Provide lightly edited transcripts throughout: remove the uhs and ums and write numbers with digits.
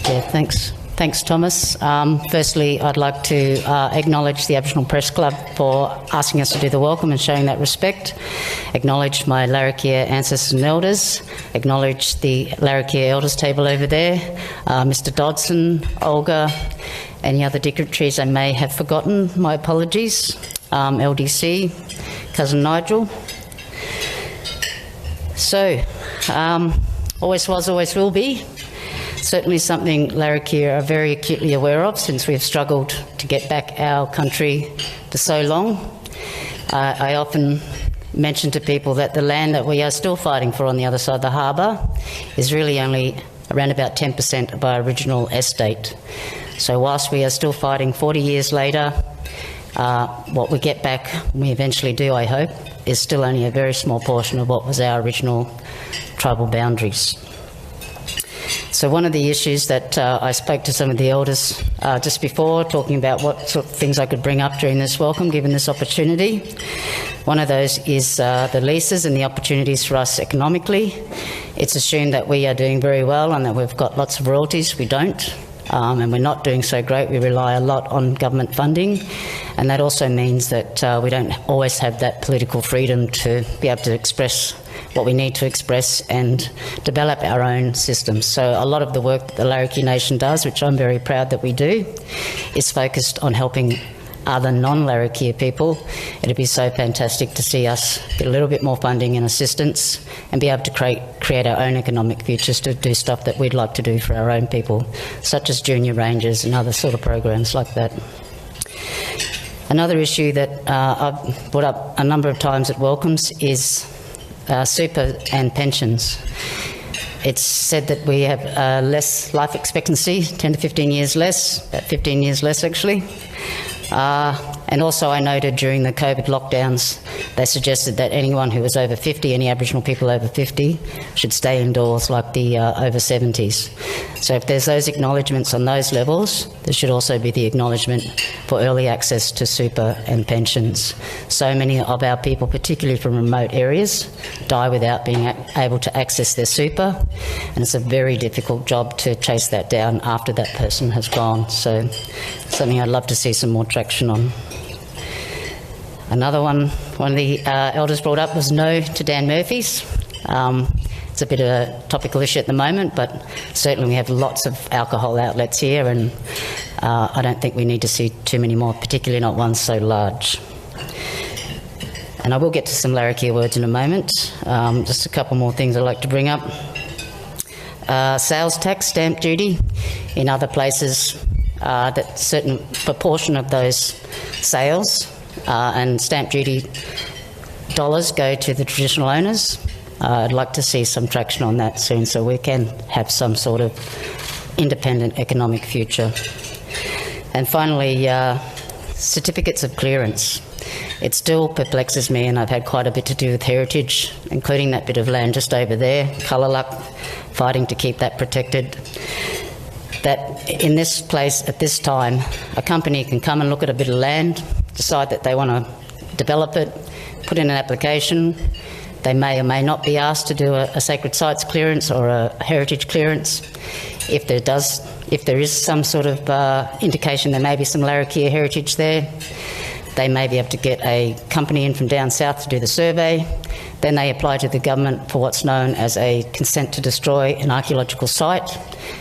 Yeah, thanks. Thanks, Thomas. Firstly, I'd like to acknowledge the Aboriginal Press Club for asking us to do the welcome and showing that respect. Acknowledge my Larrakia ancestors and elders. Acknowledge the Larrakia elders table over there. Mr Dodson, Olga, any other dignitaries I may have forgotten, my apologies. LDC, Cousin Nigel. So, always was, always will be. Certainly something Larrakia are very acutely aware of since we have struggled to get back our country for so long. I often mention to people that the land that we are still fighting for on the other side of the harbour is really only around about 10% of our original estate. So whilst we are still fighting 40 years later, what we get back, we eventually do, I hope, is still only a very small portion of what was our original tribal boundaries. So one of the issues that I spoke to some of the elders just before, talking about what sort of things I could bring up during this welcome, given this opportunity. One of those is the leases and the opportunities for us economically. It's assumed that we are doing very well and that we've got lots of royalties. We don't. And we're not doing so great. We rely a lot on government funding, and that also means that we don't always have that political freedom to be able to express what we need to express and develop our own systems. So a lot of the work that the Larrakia Nation does, which I'm very proud that we do, is focused on helping other non-Larrakia people. It'd be so fantastic to see us get a little bit more funding and assistance and be able to create our own economic futures to do stuff that we'd like to do for our own people, such as junior rangers and other sort of programs like that. Another issue that I've brought up a number of times at welcomes is super and pensions. It's said that we have less life expectancy, 10 to 15 years less, about 15 years less actually. And also I noted during the COVID lockdowns, they suggested that anyone who was over 50, any Aboriginal people over 50, should stay indoors like the over 70s. So if there's those acknowledgements on those levels, there should also be the acknowledgement for early access to super and pensions. So many of our people, particularly from remote areas, die without being able to access their super, and it's a very difficult job to chase that down after that person has gone. So something I'd love to see some more traction on. Another one of the elders brought up was no to Dan Murphy's. It's a bit of a topical issue at the moment, but certainly we have lots of alcohol outlets here, and I don't think we need to see too many more, particularly not ones so large. And I will get to some Larrakia words in a moment. Just a couple more things I'd like to bring up. Sales tax, stamp duty. In other places, that certain proportion of those sales and stamp duty dollars go to the traditional owners. I'd like to see some traction on that soon so we can have some sort of independent economic future. And finally, certificates of clearance. It still perplexes me, and I've had quite a bit to do with heritage, including that bit of land just over there, Kalalak, fighting to keep that protected. That in this place at this time, a company can come and look at a bit of land, decide that they want to develop it, put in an application. They may or may not be asked to do a sacred sites clearance or a heritage clearance. If there is some sort of indication there may be some Larrakia heritage there, they may be able to get a company in from down south to do the survey. Then they apply to the government for what's known as a consent to destroy an archaeological site,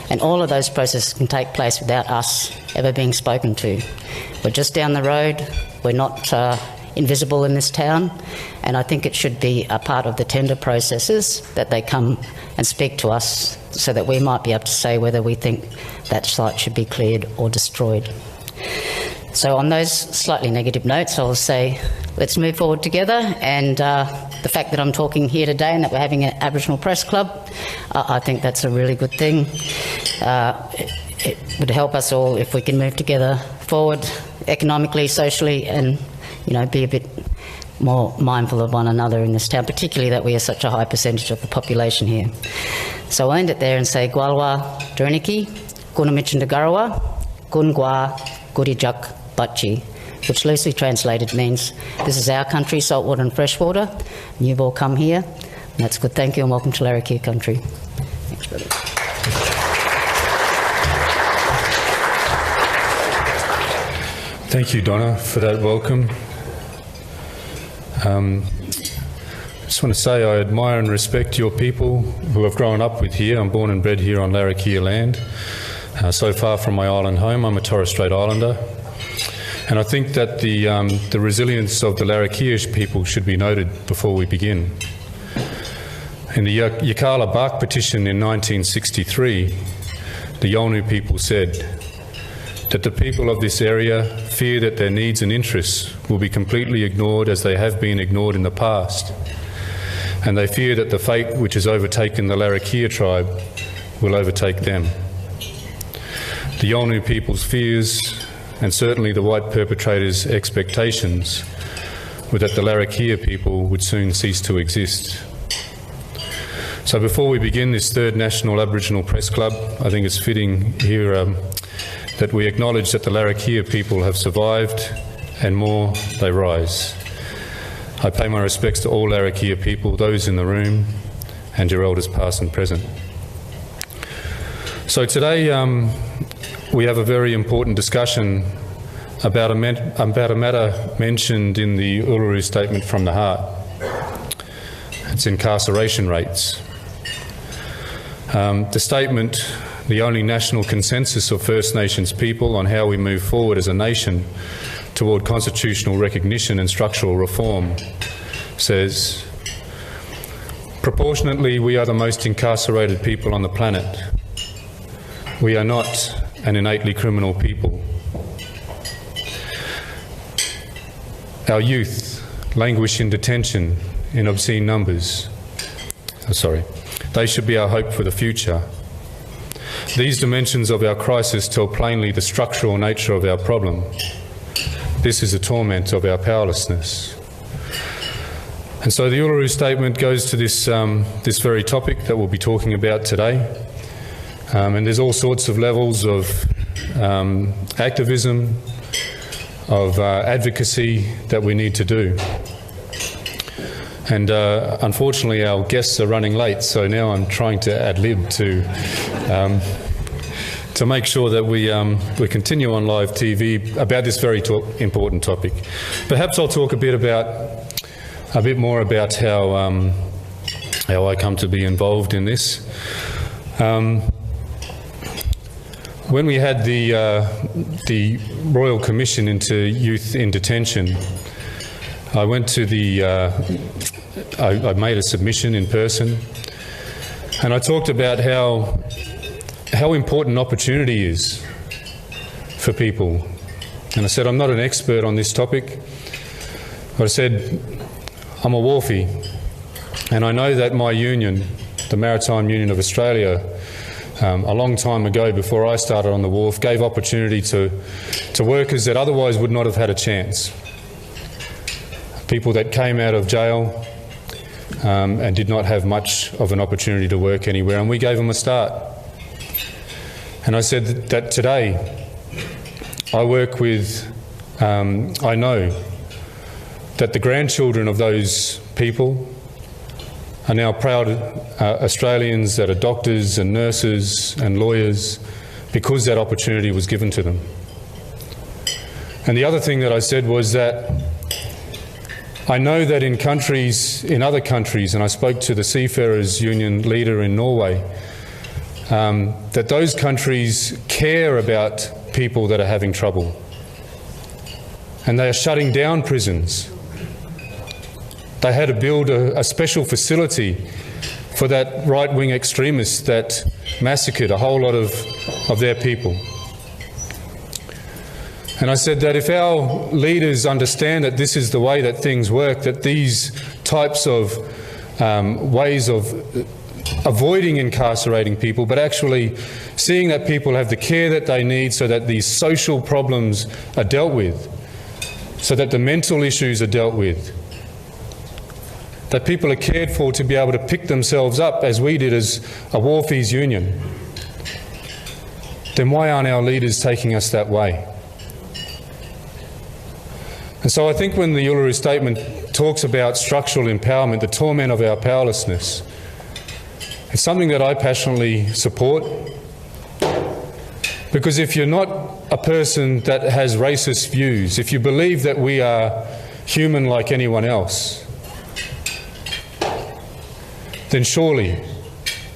and all of those processes can take place without us ever being spoken to. We're just down the road, we're not invisible in this town, and I think it should be a part of the tender processes that they come and speak to us so that we might be able to say whether we think that site should be cleared or destroyed. So on those slightly negative notes, I'll say let's move forward together, and the fact that I'm talking here today and that we're having an Aboriginal Press Club, I think that's a really good thing. It would help us all if we can move together forward economically, socially, and be a bit more mindful of one another in this town, particularly that we are such a high percentage of the population here. So I'll end it there and say Gwalwa Dreniki, Gunamichandagarawa, Gungwa Gurijak Bachi, which loosely translated means this is our country, saltwater and freshwater, and you've all come here, and that's good. Thank you and welcome to Larrakia country. Thanks, brother. Thank you, Donna, for that welcome. I just want to say I admire and respect your people who have grown up with here. I'm born and bred here on Larrakia land. So far from my island home, I'm a Torres Strait Islander. And I think that the resilience of the Larrakia people should be noted before we begin. In the Yirrkala Bark petition in 1963, the Yolngu people said that the people of this area fear that their needs and interests will be completely ignored as they have been ignored in the past. And they fear that the fate which has overtaken the Larrakia tribe will overtake them. The Yolngu people's fears, and certainly the white perpetrators' expectations, were that the Larrakia people would soon cease to exist. So before we begin this third National Aboriginal Press Club, I think it's fitting here that we acknowledge that the Larrakia people have survived, and more, they rise. I pay my respects to all Larrakia people, those in the room, and your elders past and present. So today we have a very important discussion about a matter mentioned in the Uluru Statement from the Heart. It's incarceration rates. The statement, the only national consensus of First Nations people on how we move forward as a nation toward constitutional recognition and structural reform, says, proportionately, we are the most incarcerated people on the planet. We are not an innately criminal people. Our youth languish in detention in obscene numbers. They should be our hope for the future. These dimensions of our crisis tell plainly the structural nature of our problem. This is the torment of our powerlessness. And so the Uluru Statement goes to this very topic that we'll be talking about today. And there's all sorts of levels of activism, of advocacy that we need to do. And unfortunately our guests are running late, so now I'm trying to ad-lib to make sure that we continue on live TV about this very important topic. Perhaps I'll talk a bit more about how I come to be involved in this. When we had the Royal Commission into Youth in Detention, I went to I made a submission in person, and I talked about how important opportunity is for people. And I said, I'm not an expert on this topic, but I said, I'm a wharfie, and I know that my union, the Maritime Union of Australia, a long time ago, before I started on the wharf, gave opportunity to workers that otherwise would not have had a chance. People that came out of jail and did not have much of an opportunity to work anywhere, and we gave them a start. And I said that today I work with, I know that the grandchildren of those people are now proud Australians that are doctors and nurses and lawyers because that opportunity was given to them. And the other thing that I said was that I know that in other countries, and I spoke to the Seafarers Union leader in Norway, that those countries care about people that are having trouble. And they are shutting down prisons. They had to build a special facility for that right-wing extremist that massacred a whole lot of their people. And I said that if our leaders understand that this is the way that things work, that these types of ways of avoiding incarcerating people, but actually seeing that people have the care that they need so that these social problems are dealt with, so that the mental issues are dealt with, that people are cared for to be able to pick themselves up as we did as a Wharfies Union, then why aren't our leaders taking us that way? And so I think when the Uluru Statement talks about structural empowerment, the torment of our powerlessness, it's something that I passionately support. Because if you're not a person that has racist views, if you believe that we are human like anyone else, then surely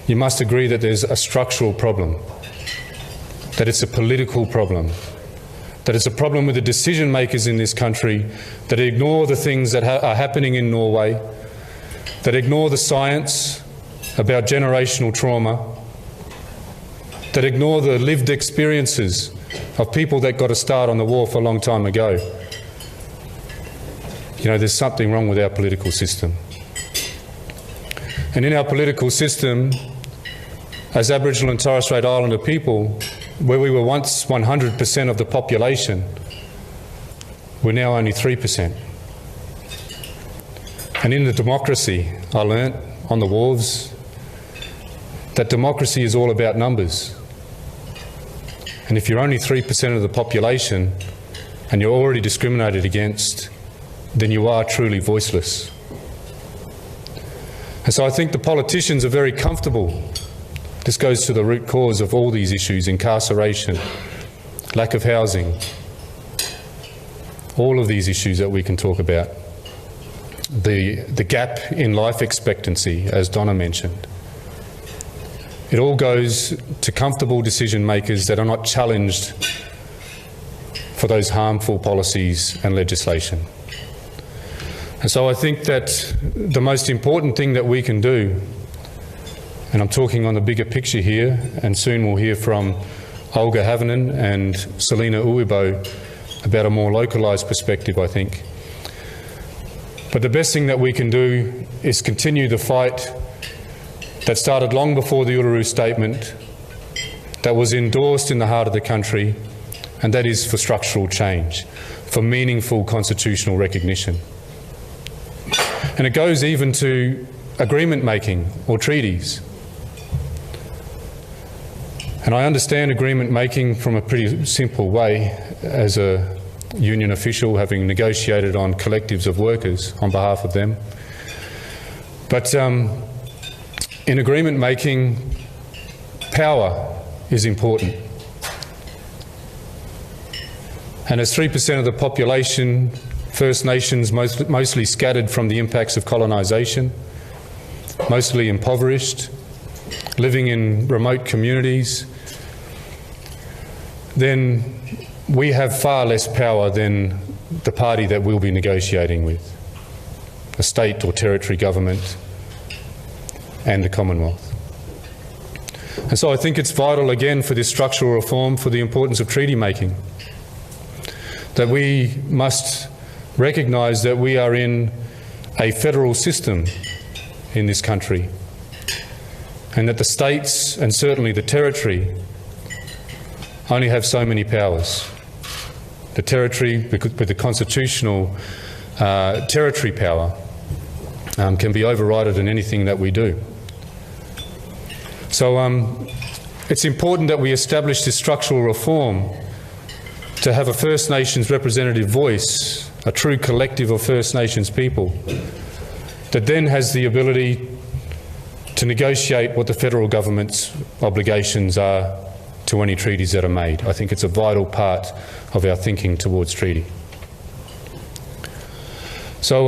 you must agree that there's a structural problem, that it's a political problem, that it's a problem with the decision makers in this country that ignore the things that are happening in Norway, that ignore the science about generational trauma, that ignore the lived experiences of people that got a start on the wharf a long time ago. You know, there's something wrong with our political system. And in our political system, as Aboriginal and Torres Strait Islander people, where we were once 100% of the population, we're now only 3%. And in the democracy, I learnt on the wharves that democracy is all about numbers. And if you're only 3% of the population and you're already discriminated against, then you are truly voiceless. And so I think the politicians are very comfortable. This goes to the root cause of all these issues: incarceration, lack of housing, all of these issues that we can talk about. The gap in life expectancy, as Donna mentioned. It all goes to comfortable decision makers that are not challenged for those harmful policies and legislation. And so I think that the most important thing that we can do, and I'm talking on the bigger picture here, and soon we'll hear from Olga Havnen and Selena Uibo about a more localised perspective, I think. But the best thing that we can do is continue the fight that started long before the Uluru Statement, that was endorsed in the heart of the country, and that is for structural change, for meaningful constitutional recognition. And it goes even to agreement making or treaties. And I understand agreement making from a pretty simple way as a union official, having negotiated on collectives of workers on behalf of them. But in agreement making, power is important. And as 3% of the population, First Nations mostly scattered from the impacts of colonisation, mostly impoverished, living in remote communities, then we have far less power than the party that we'll be negotiating with, a state or territory government and the Commonwealth. And so I think it's vital again for this structural reform, for the importance of treaty making, that we must recognise that we are in a federal system in this country, and that the states and certainly the territory only have so many powers. The territory, with the constitutional territory power, can be overridden in anything that we do. So it's important that we establish this structural reform to have a First Nations representative voice, a true collective of First Nations people, that then has the ability to negotiate what the federal government's obligations are to any treaties that are made. I think it's a vital part of our thinking towards treaty. So,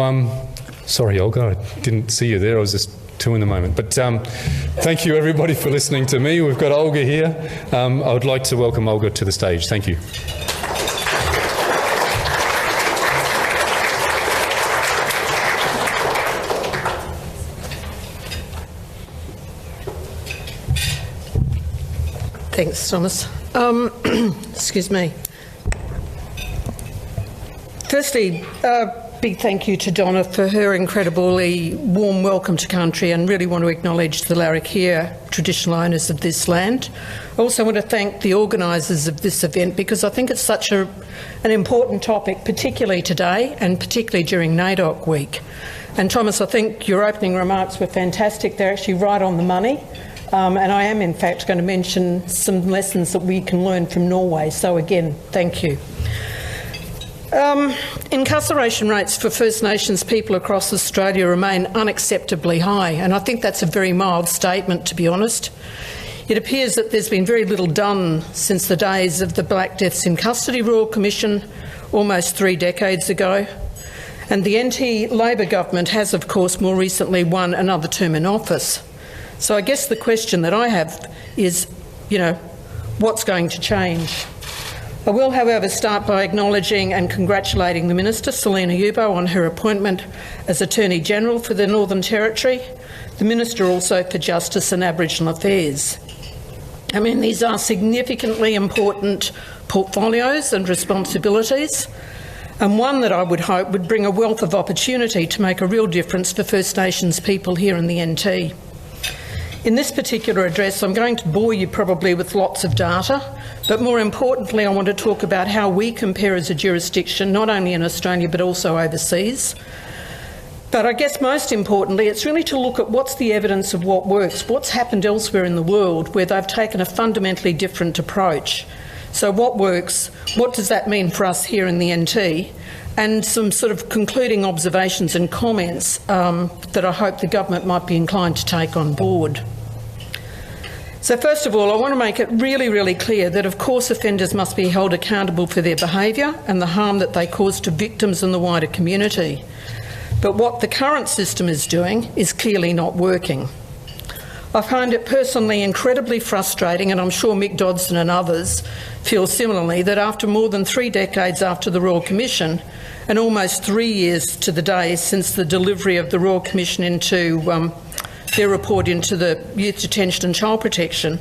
sorry Olga, I didn't see you there, I was just in the moment. But thank you everybody for listening to me. We've got Olga here. I would like to welcome Olga to the stage. Thank you. Thanks, Thomas. Excuse me. Firstly, big thank you to Donna for her incredibly warm welcome to country, and really want to acknowledge the Larrakia traditional owners of this land. I also want to thank the organisers of this event, because I think it's such an important topic, particularly today and particularly during NAIDOC week. And Thomas, I think your opening remarks were fantastic. They're actually right on the money. And I am in fact going to mention some lessons that we can learn from Norway. So again, thank you. Incarceration rates for First Nations people across Australia remain unacceptably high, and I think that's a very mild statement, to be honest. It appears that there's been very little done since the days of the Black Deaths in Custody Royal Commission almost 3 decades ago. And the NT Labor government has, of course, more recently won another term in office. So I guess the question that I have is, what's going to change? I will, however, start by acknowledging and congratulating the Minister, Selena Uibo, on her appointment as Attorney-General for the Northern Territory, the Minister also for Justice and Aboriginal Affairs. I mean, these are significantly important portfolios and responsibilities, and one that I would hope would bring a wealth of opportunity to make a real difference for First Nations people here in the NT. In this particular address, I'm going to bore you probably with lots of data, but more importantly, I want to talk about how we compare as a jurisdiction, not only in Australia but also overseas. But I guess most importantly, it's really to look at what's the evidence of what works, what's happened elsewhere in the world where they've taken a fundamentally different approach. So what works, what does that mean for us here in the NT? And some sort of concluding observations and comments that I hope the government might be inclined to take on board. So first of all, I want to make it really, really clear that of course offenders must be held accountable for their behaviour and the harm that they cause to victims and the wider community. But what the current system is doing is clearly not working. I find it personally incredibly frustrating, and I'm sure Mick Dodson and others feel similarly, that after more than 3 decades after the Royal Commission and almost 3 years to the day since the delivery of the Royal Commission into their report into the Youth Detention and Child Protection,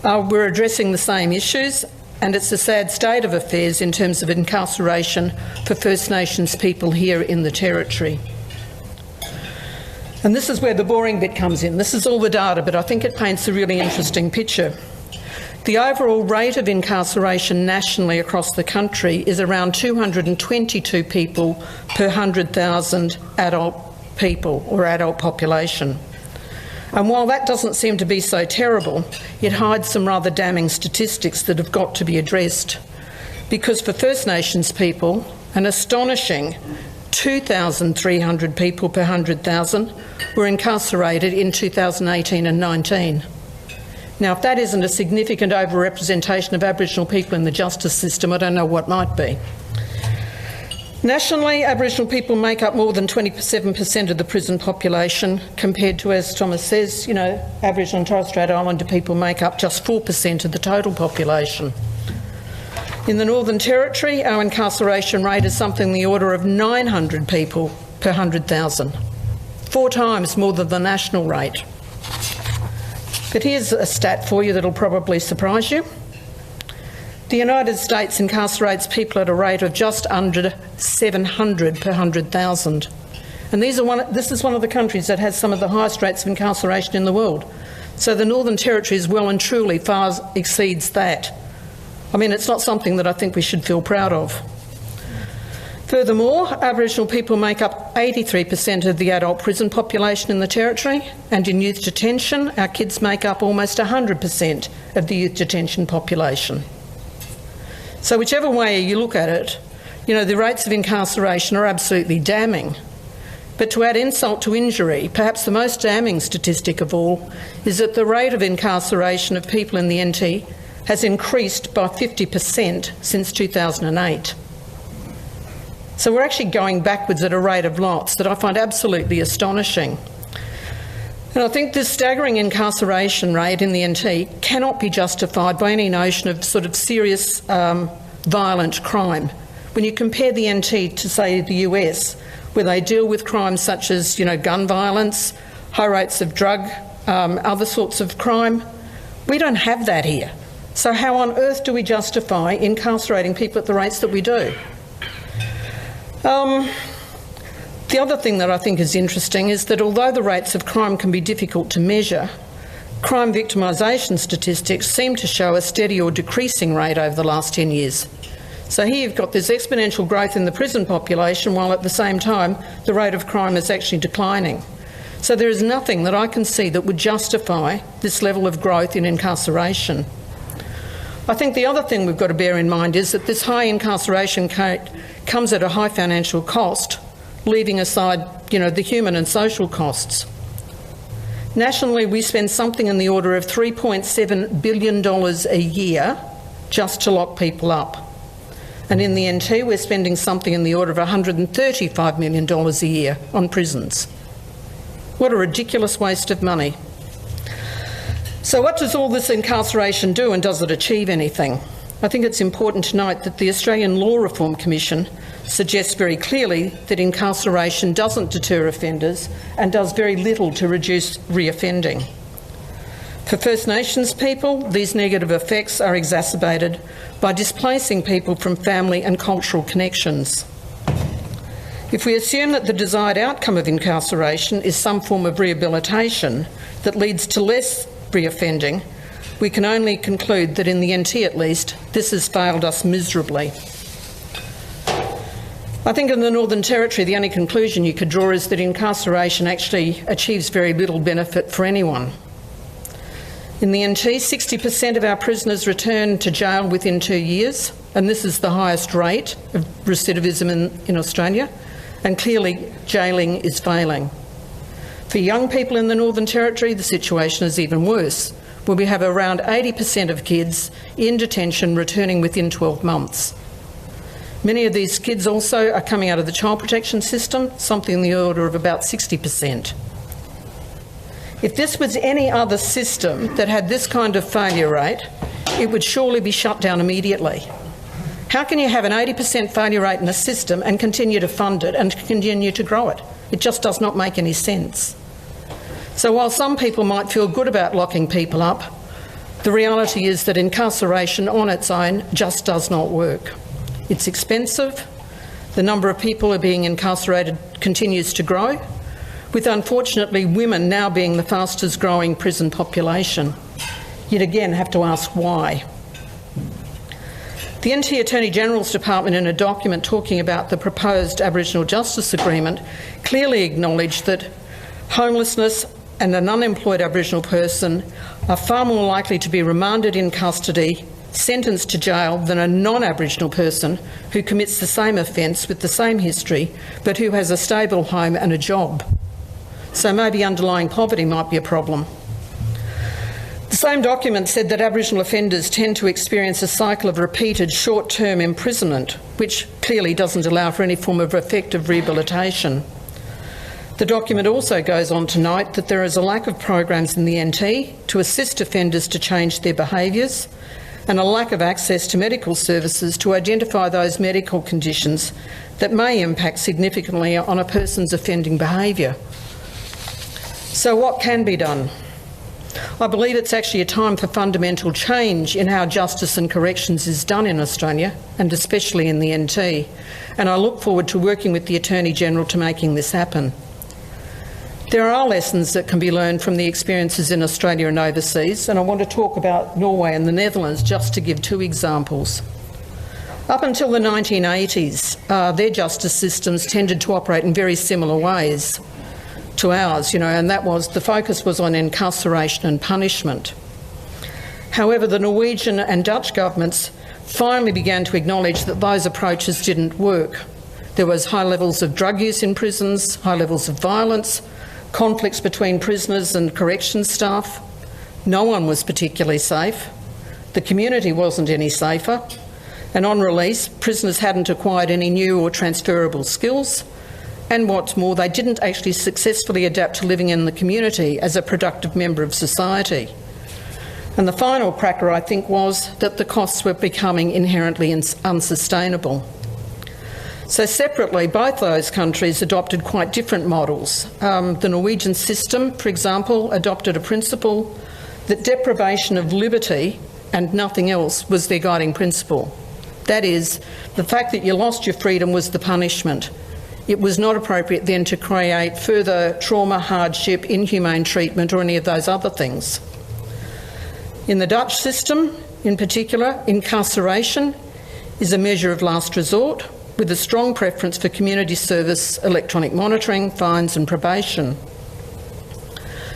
we're addressing the same issues, and it's a sad state of affairs in terms of incarceration for First Nations people here in the Territory. And this is where the boring bit comes in. This is all the data, but I think it paints a really interesting picture. The overall rate of incarceration nationally across the country is around 222 people per 100,000 adult people or adult population. And while that doesn't seem to be so terrible, it hides some rather damning statistics that have got to be addressed. Because for First Nations people, an astonishing 2,300 people per 100,000 were incarcerated in 2018 and 19. Now, if that isn't a significant overrepresentation of Aboriginal people in the justice system, I don't know what might be. Nationally, Aboriginal people make up more than 27% of the prison population, compared to, as Thomas says, Aboriginal and Torres Strait Islander people make up just 4% of the total population. In the Northern Territory, our incarceration rate is something in the order of 900 people per 100,000, 4 times more than the national rate. But here's a stat for you that'll probably surprise you. The United States incarcerates people at a rate of just under 700 per 100,000. And this is one of the countries that has some of the highest rates of incarceration in the world. So the Northern Territory is well and truly far exceeds that. I mean, it's not something that I think we should feel proud of. Furthermore, Aboriginal people make up 83% of the adult prison population in the Territory, and in youth detention, our kids make up almost 100% of the youth detention population. So whichever way you look at it, the rates of incarceration are absolutely damning. But to add insult to injury, perhaps the most damning statistic of all is that the rate of incarceration of people in the NT has increased by 50% since 2008. So we're actually going backwards at a rate of knots that I find absolutely astonishing. And I think this staggering incarceration rate in the NT cannot be justified by any notion of sort of serious violent crime. When you compare the NT to, say, the US, where they deal with crimes such as, gun violence, high rates of drug, other sorts of crime, we don't have that here. So how on earth do we justify incarcerating people at the rates that we do? The other thing that I think is interesting is that although the rates of crime can be difficult to measure, crime victimisation statistics seem to show a steady or decreasing rate over the last 10 years. So here you've got this exponential growth in the prison population, while at the same time the rate of crime is actually declining. So there is nothing that I can see that would justify this level of growth in incarceration. I think the other thing we've got to bear in mind is that this high incarceration rate comes at a high financial cost, leaving aside, the human and social costs. Nationally, we spend something in the order of $3.7 billion a year just to lock people up. And in the NT, we're spending something in the order of $135 million a year on prisons. What a ridiculous waste of money. So what does all this incarceration do, and does it achieve anything? I think it's important to note that the Australian Law Reform Commission suggests very clearly that incarceration doesn't deter offenders and does very little to reduce reoffending. For First Nations people, these negative effects are exacerbated by displacing people from family and cultural connections. If we assume that the desired outcome of incarceration is some form of rehabilitation that leads to less reoffending, we can only conclude that in the NT at least, this has failed us miserably. I think in the Northern Territory the only conclusion you could draw is that incarceration actually achieves very little benefit for anyone. In the NT, 60% of our prisoners return to jail within 2 years, and this is the highest rate of recidivism in Australia, and clearly jailing is failing. For young people in the Northern Territory, the situation is even worse, where we have around 80% of kids in detention returning within 12 months. Many of these kids also are coming out of the child protection system, something in the order of about 60%. If this was any other system that had this kind of failure rate, it would surely be shut down immediately. How can you have an 80% failure rate in a system and continue to fund it and continue to grow it? It just does not make any sense. So while some people might feel good about locking people up, the reality is that incarceration on its own just does not work. It's expensive, the number of people who are being incarcerated continues to grow, with unfortunately women now being the fastest growing prison population. You'd again have to ask why. The NT Attorney General's Department, in a document talking about the proposed Aboriginal Justice Agreement, clearly acknowledged that homelessness and an unemployed Aboriginal person are far more likely to be remanded in custody, sentenced to jail, than a non-Aboriginal person who commits the same offence with the same history, but who has a stable home and a job. So maybe underlying poverty might be a problem. The same document said that Aboriginal offenders tend to experience a cycle of repeated short-term imprisonment, which clearly doesn't allow for any form of effective rehabilitation. The document also goes on to note that there is a lack of programs in the NT to assist offenders to change their behaviours, and a lack of access to medical services to identify those medical conditions that may impact significantly on a person's offending behaviour. So what can be done? I believe it's actually a time for fundamental change in how justice and corrections is done in Australia, and especially in the NT, and I look forward to working with the Attorney-General to making this happen. There are lessons that can be learned from the experiences in Australia and overseas, and I want to talk about Norway and the Netherlands just to give two examples. Up until the 1980s, their justice systems tended to operate in very similar ways to ours, and that was the focus was on incarceration and punishment. However, the Norwegian and Dutch governments finally began to acknowledge that those approaches didn't work. There was high levels of drug use in prisons, high levels of violence, conflicts between prisoners and corrections staff. No one was particularly safe. The community wasn't any safer. And on release, prisoners hadn't acquired any new or transferable skills. And what's more, they didn't actually successfully adapt to living in the community as a productive member of society. And the final cracker, I think, was that the costs were becoming inherently unsustainable. So separately, both those countries adopted quite different models. The Norwegian system, for example, adopted a principle that deprivation of liberty and nothing else was their guiding principle. That is, the fact that you lost your freedom was the punishment. It was not appropriate then to create further trauma, hardship, inhumane treatment or any of those other things. In the Dutch system, in particular, incarceration is a measure of last resort, with a strong preference for community service, electronic monitoring, fines and probation.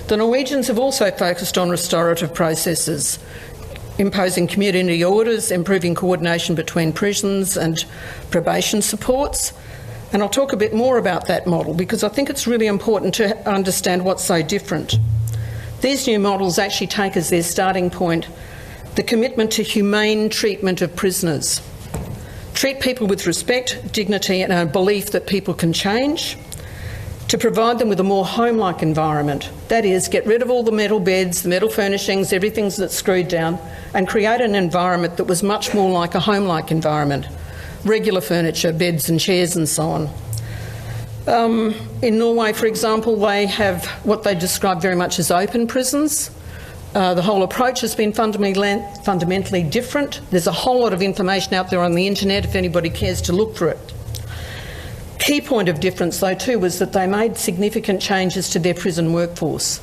The Norwegians have also focused on restorative processes, imposing community orders, improving coordination between prisons and probation supports. And I'll talk a bit more about that model because I think it's really important to understand what's so different. These new models actually take as their starting point the commitment to humane treatment of prisoners. Treat people with respect, dignity and a belief that people can change, to provide them with a more home-like environment. That is, get rid of all the metal beds, the metal furnishings, everything that's screwed down, and create an environment that was much more like a home-like environment. Regular furniture, beds and chairs and so on. In Norway, for example, they have what they describe very much as open prisons. The whole approach has been fundamentally different. There's a whole lot of information out there on the internet if anybody cares to look for it. Key point of difference, though, too, was that they made significant changes to their prison workforce.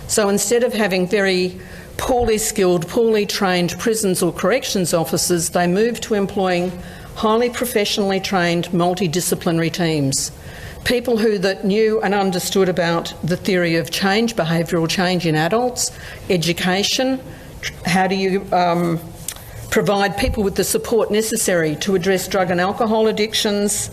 So instead of having very poorly skilled, poorly trained prisons or corrections officers, they moved to employing highly professionally trained multidisciplinary teams. People that knew and understood about the theory of change, behavioural change in adults, education, how do you provide people with the support necessary to address drug and alcohol addictions,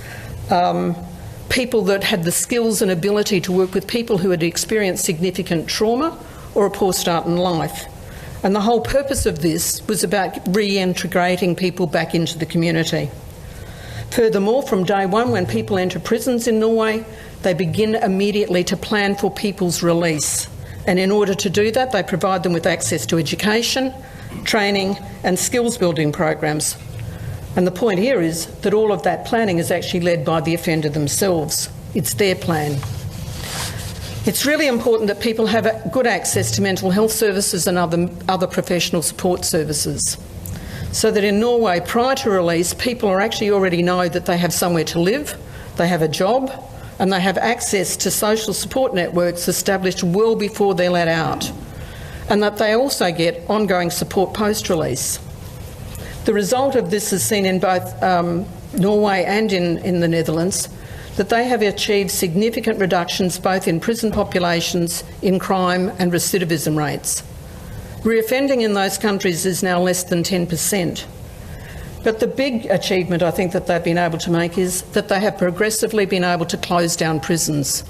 people that had the skills and ability to work with people who had experienced significant trauma or a poor start in life. And the whole purpose of this was about reintegrating people back into the community. Furthermore, from day one, when people enter prisons in Norway, they begin immediately to plan for people's release. And in order to do that, they provide them with access to education, training and skills building programs. And the point here is that all of that planning is actually led by the offender themselves. It's their plan. It's really important that people have good access to mental health services and other professional support services, so that in Norway, prior to release, people already know that they have somewhere to live, they have a job, and they have access to social support networks established well before they're let out, and that they also get ongoing support post-release. The result of this is seen in both Norway and in the Netherlands, that they have achieved significant reductions both in prison populations, in crime and recidivism rates. Reoffending in those countries is now less than 10%. But the big achievement I think that they've been able to make is that they have progressively been able to close down prisons.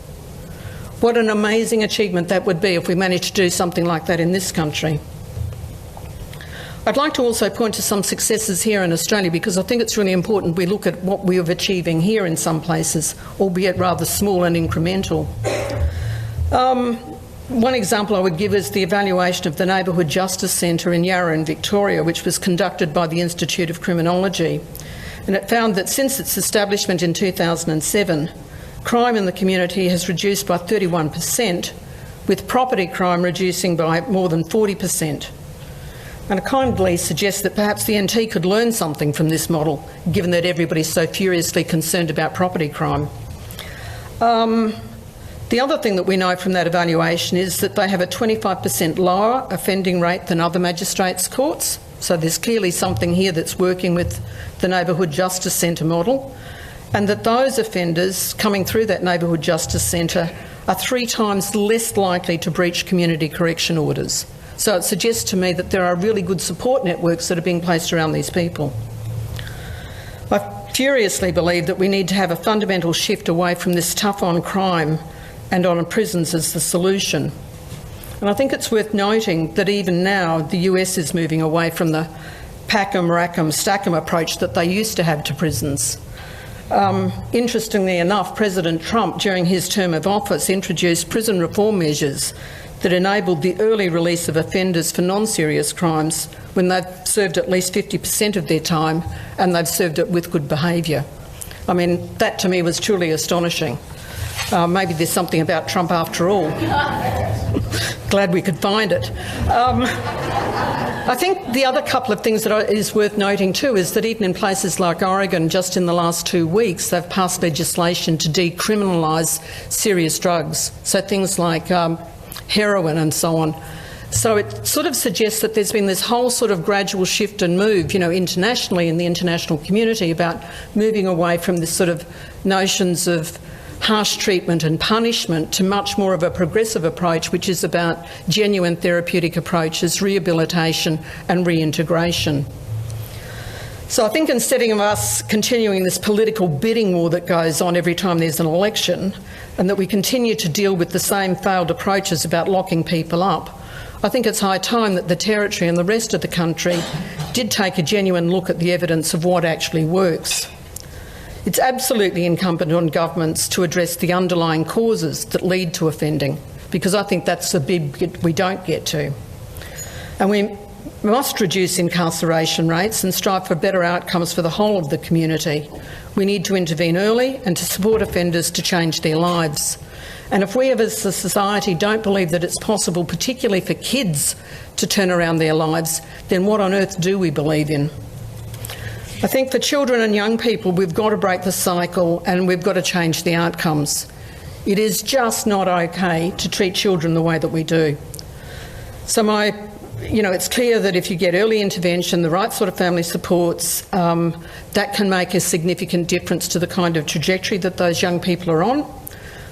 What an amazing achievement that would be if we managed to do something like that in this country. I'd like to also point to some successes here in Australia, because I think it's really important we look at what we are achieving here in some places, albeit rather small and incremental. One example I would give is the evaluation of the Neighbourhood Justice Centre in Yarra in Victoria, which was conducted by the Institute of Criminology. And it found that since its establishment in 2007, crime in the community has reduced by 31%, with property crime reducing by more than 40%. And I kindly suggest that perhaps the NT could learn something from this model, given that everybody's so furiously concerned about property crime. The other thing that we know from that evaluation is that they have a 25% lower offending rate than other magistrates' courts. So there's clearly something here that's working with the Neighbourhood Justice Centre model, and that those offenders coming through that Neighbourhood Justice Centre are 3 times less likely to breach community correction orders. So it suggests to me that there are really good support networks that are being placed around these people. I furiously believe that we need to have a fundamental shift away from this tough on crime and on prisons as the solution. And I think it's worth noting that even now the US is moving away from the pack 'em, rack 'em, stack 'em approach that they used to have to prisons. Interestingly enough, President Trump, during his term of office, introduced prison reform measures that enabled the early release of offenders for non-serious crimes when they've served at least 50% of their time and they've served it with good behaviour. I mean, that to me was truly astonishing. Maybe there's something about Trump after all. Glad we could find it. I think the other couple of things that is worth noting too is that even in places like Oregon, just in the last 2 weeks, they've passed legislation to decriminalise serious drugs. So things like heroin and so on. So it sort of suggests that there's been this whole sort of gradual shift and move, you know, internationally in the international community about moving away from this sort of notions of harsh treatment and punishment to much more of a progressive approach, which is about genuine therapeutic approaches, rehabilitation and reintegration. So I think instead of us continuing this political bidding war that goes on every time there's an election, and that we continue to deal with the same failed approaches about locking people up, I think it's high time that the Territory and the rest of the country did take a genuine look at the evidence of what actually works. It's absolutely incumbent on governments to address the underlying causes that lead to offending, because I think that's the bit we don't get to. And we must reduce incarceration rates and strive for better outcomes for the whole of the community. We need to intervene early and to support offenders to change their lives. And if we as a society don't believe that it's possible, particularly for kids, to turn around their lives, then what on earth do we believe in? I think for children and young people, we've got to break the cycle and we've got to change the outcomes. It is just not okay to treat children the way that we do. So it's clear that if you get early intervention, the right sort of family supports, that can make a significant difference to the kind of trajectory that those young people are on.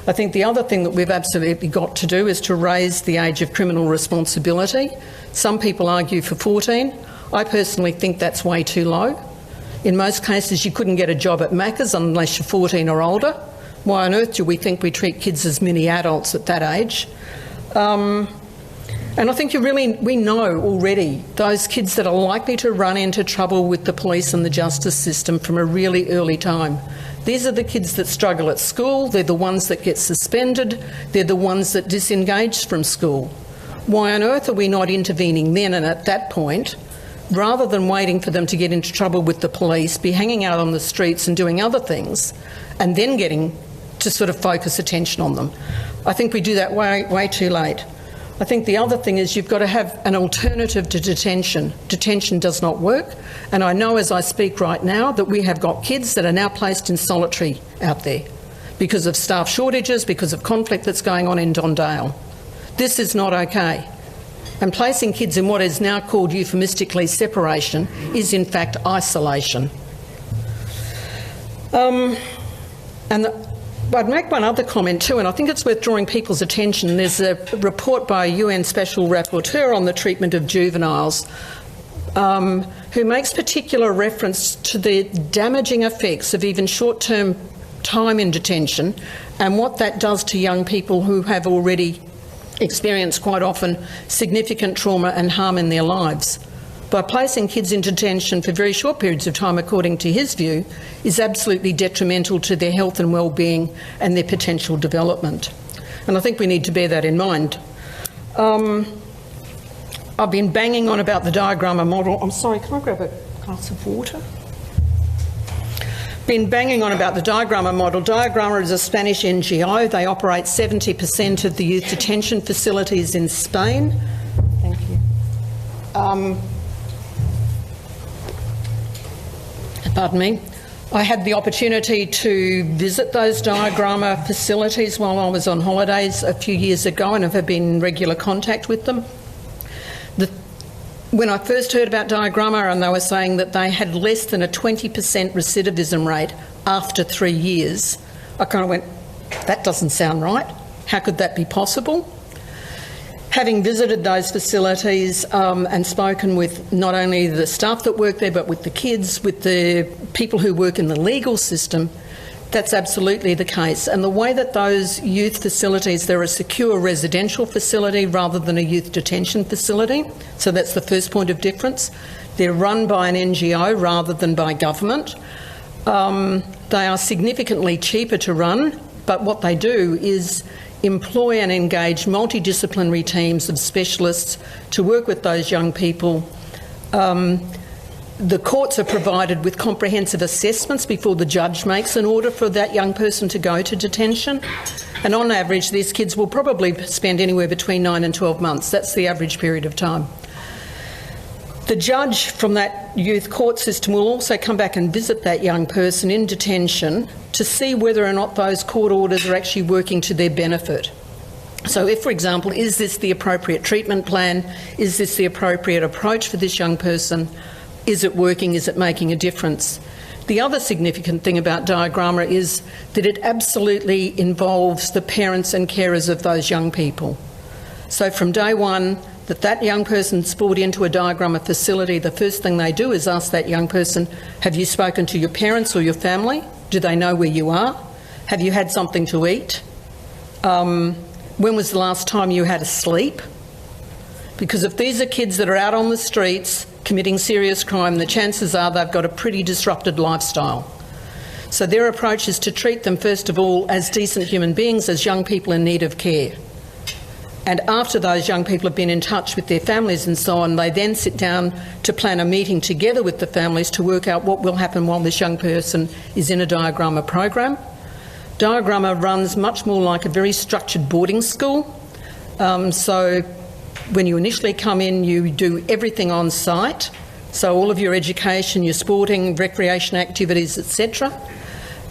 I think the other thing that we've absolutely got to do is to raise the age of criminal responsibility. Some people argue for 14. I personally think that's way too low. In most cases, you couldn't get a job at Macca's unless you're 14 or older. Why on earth do we think we treat kids as mini adults at that age? And I think we know already those kids that are likely to run into trouble with the police and the justice system from a really early time. These are the kids that struggle at school, they're the ones that get suspended, they're the ones that disengage from school. Why on earth are we not intervening then and at that point, rather than waiting for them to get into trouble with the police, be hanging out on the streets and doing other things, and then getting to sort of focus attention on them? I think we do that way too late. I think the other thing is you've got to have an alternative to detention. Detention does not work, and I know as I speak right now that we have got kids that are now placed in solitary out there because of staff shortages, because of conflict that's going on in Dondale. This is not okay. And placing kids in what is now called euphemistically separation is in fact isolation. I'd make one other comment too, and I think it's worth drawing people's attention. There's a report by a UN Special Rapporteur on the treatment of juveniles who makes particular reference to the damaging effects of even short-term time in detention and what that does to young people who have already experienced quite often significant trauma and harm in their lives. By placing kids in detention for very short periods of time, according to his view, is absolutely detrimental to their health and well-being and their potential development. And I think we need to bear that in mind. I've been banging on about the diagramma model. I'm sorry, can I grab a glass of water? Been banging on about the diagramma model. Diagramma is a Spanish NGO. They operate 70% of the youth detention facilities in Spain. Thank you. Pardon me. I had the opportunity to visit those diagramma facilities while I was on holidays a few years ago and have been in regular contact with them. When I first heard about diagramma and they were saying that they had less than a 20% recidivism rate after 3 years, I kind of went, that doesn't sound right. How could that be possible? Having visited those facilities and spoken with not only the staff that work there but with the kids, with the people who work in the legal system, that's absolutely the case. And the way that those youth facilities, they're a secure residential facility rather than a youth detention facility, so that's the first point of difference. They're run by an NGO rather than by government. They are significantly cheaper to run, but what they do is employ and engage multidisciplinary teams of specialists to work with those young people. The courts are provided with comprehensive assessments before the judge makes an order for that young person to go to detention. And on average, these kids will probably spend anywhere between 9 and 12 months. That's the average period of time. The judge from that youth court system will also come back and visit that young person in detention to see whether or not those court orders are actually working to their benefit. So if, for example, is this the appropriate treatment plan? Is this the appropriate approach for this young person? Is it working? Is it making a difference? The other significant thing about diagramma is that it absolutely involves the parents and carers of those young people. So from day one that young person's brought into a diagramma facility, the first thing they do is ask that young person, have you spoken to your parents or your family? Do they know where you are? Have you had something to eat? When was the last time you had a sleep? Because if these are kids that are out on the streets committing serious crime, the chances are they've got a pretty disrupted lifestyle. So their approach is to treat them, first of all, as decent human beings, as young people in need of care. And after those young people have been in touch with their families and so on, they then sit down to plan a meeting together with the families to work out what will happen while this young person is in a diorama program. Diorama runs much more like a very structured boarding school. So when you initially come in, you do everything on site. So all of your education, your sporting, recreation activities, etc.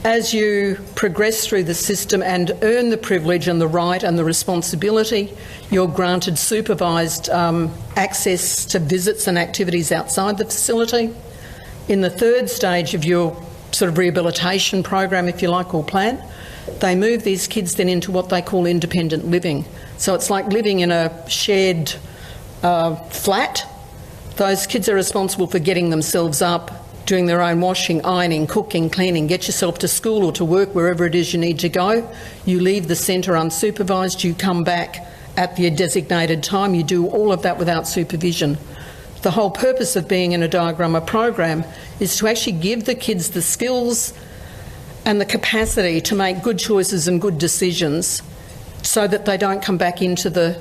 As you progress through the system and earn the privilege and the right and the responsibility, you're granted supervised access to visits and activities outside the facility. In the third stage of your sort of rehabilitation program, if you like, or plan, they move these kids then into what they call independent living. So it's like living in a shared flat. Those kids are responsible for getting themselves up, doing their own washing, ironing, cooking, cleaning, get yourself to school or to work, wherever it is you need to go. You leave the centre unsupervised, you come back at the designated time, you do all of that without supervision. The whole purpose of being in a diorama program is to actually give the kids the skills and the capacity to make good choices and good decisions so that they don't come back into the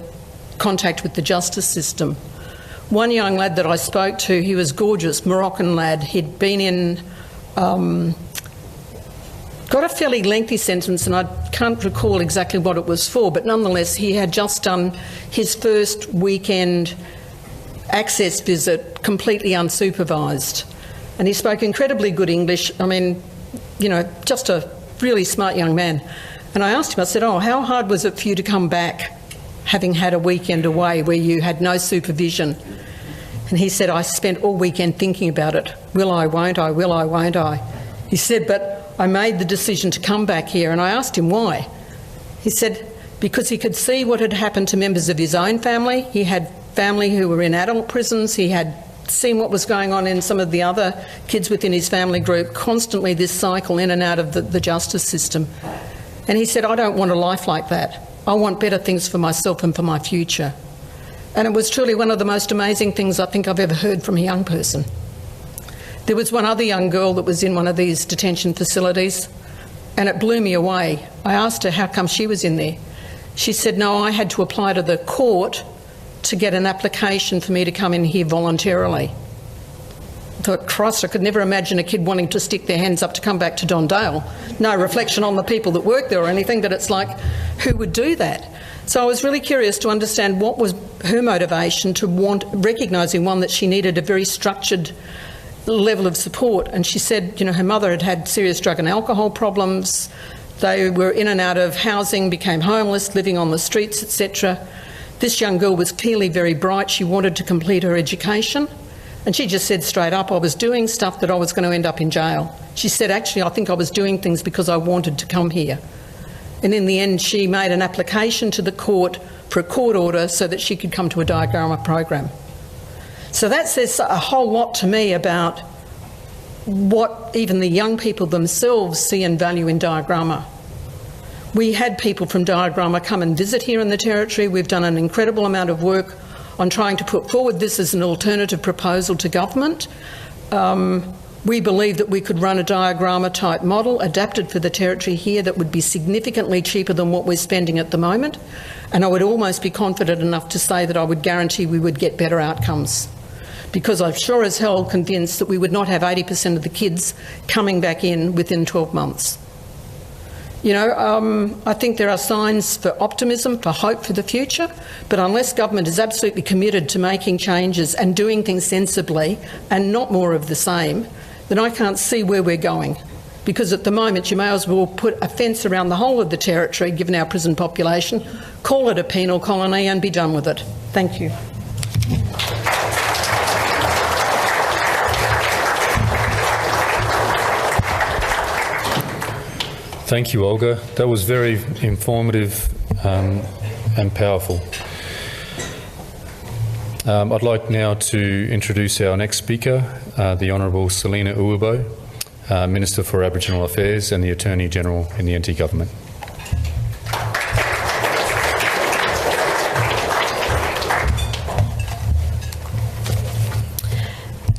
contact with the justice system. One young lad that I spoke to, he was gorgeous, Moroccan lad. He'd been in, got a fairly lengthy sentence, and I can't recall exactly what it was for, but nonetheless he had just done his first weekend access visit completely unsupervised. And he spoke incredibly good English. I mean, you know, just a really smart young man. And I asked him, I said, oh, how hard was it for you to come back having had a weekend away where you had no supervision? And he said, I spent all weekend thinking about it. Will I, won't I, will I, won't I? He said, but I made the decision to come back here. And I asked him why. He said, because he could see what had happened to members of his own family. He had family who were in adult prisons. He had seen what was going on in some of the other kids within his family group, constantly this cycle in and out of the justice system. And he said, I don't want a life like that. I want better things for myself and for my future. And it was truly one of the most amazing things I think I've ever heard from a young person. There was one other young girl that was in one of these detention facilities, and it blew me away. I asked her how come she was in there. She said, no, I had to apply to the court to get an application for me to come in here voluntarily. I thought, Christ, I could never imagine a kid wanting to stick their hands up to come back to Dale. No reflection on the people that work there or anything, but it's like, who would do that? So I was really curious to understand what was her motivation to want, recognising one, that she needed a very structured level of support. And she said, you know, her mother had had serious drug and alcohol problems. They were in and out of housing, became homeless, living on the streets, etc. This young girl was clearly very bright. She wanted to complete her education. And she just said straight up, I was doing stuff that I was going to end up in jail. She said, actually, I think I was doing things because I wanted to come here. And in the end, she made an application to the court for a court order so that she could come to a diorama program. So that says a whole lot to me about what even the young people themselves see and value in diorama. We had people from diorama come and visit here in the Territory. We've done an incredible amount of work on trying to put forward this as an alternative proposal to government. We believe that we could run a diorama type model adapted for the Territory here that would be significantly cheaper than what we're spending at the moment, and I would almost be confident enough to say that I would guarantee we would get better outcomes, because I'm sure as hell convinced that we would not have 80% of the kids coming back in within 12 months. You know, I think there are signs for optimism, for hope for the future, but unless government is absolutely committed to making changes and doing things sensibly and not more of the same, then I can't see where we're going. Because at the moment you may as well put a fence around the whole of the Territory, given our prison population, call it a penal colony and be done with it. Thank you. Thank you, Olga. That was very informative and powerful. I'd like now to introduce our next speaker, the Honourable Selena Uibo, Minister for Aboriginal Affairs and the Attorney General in the NT Government.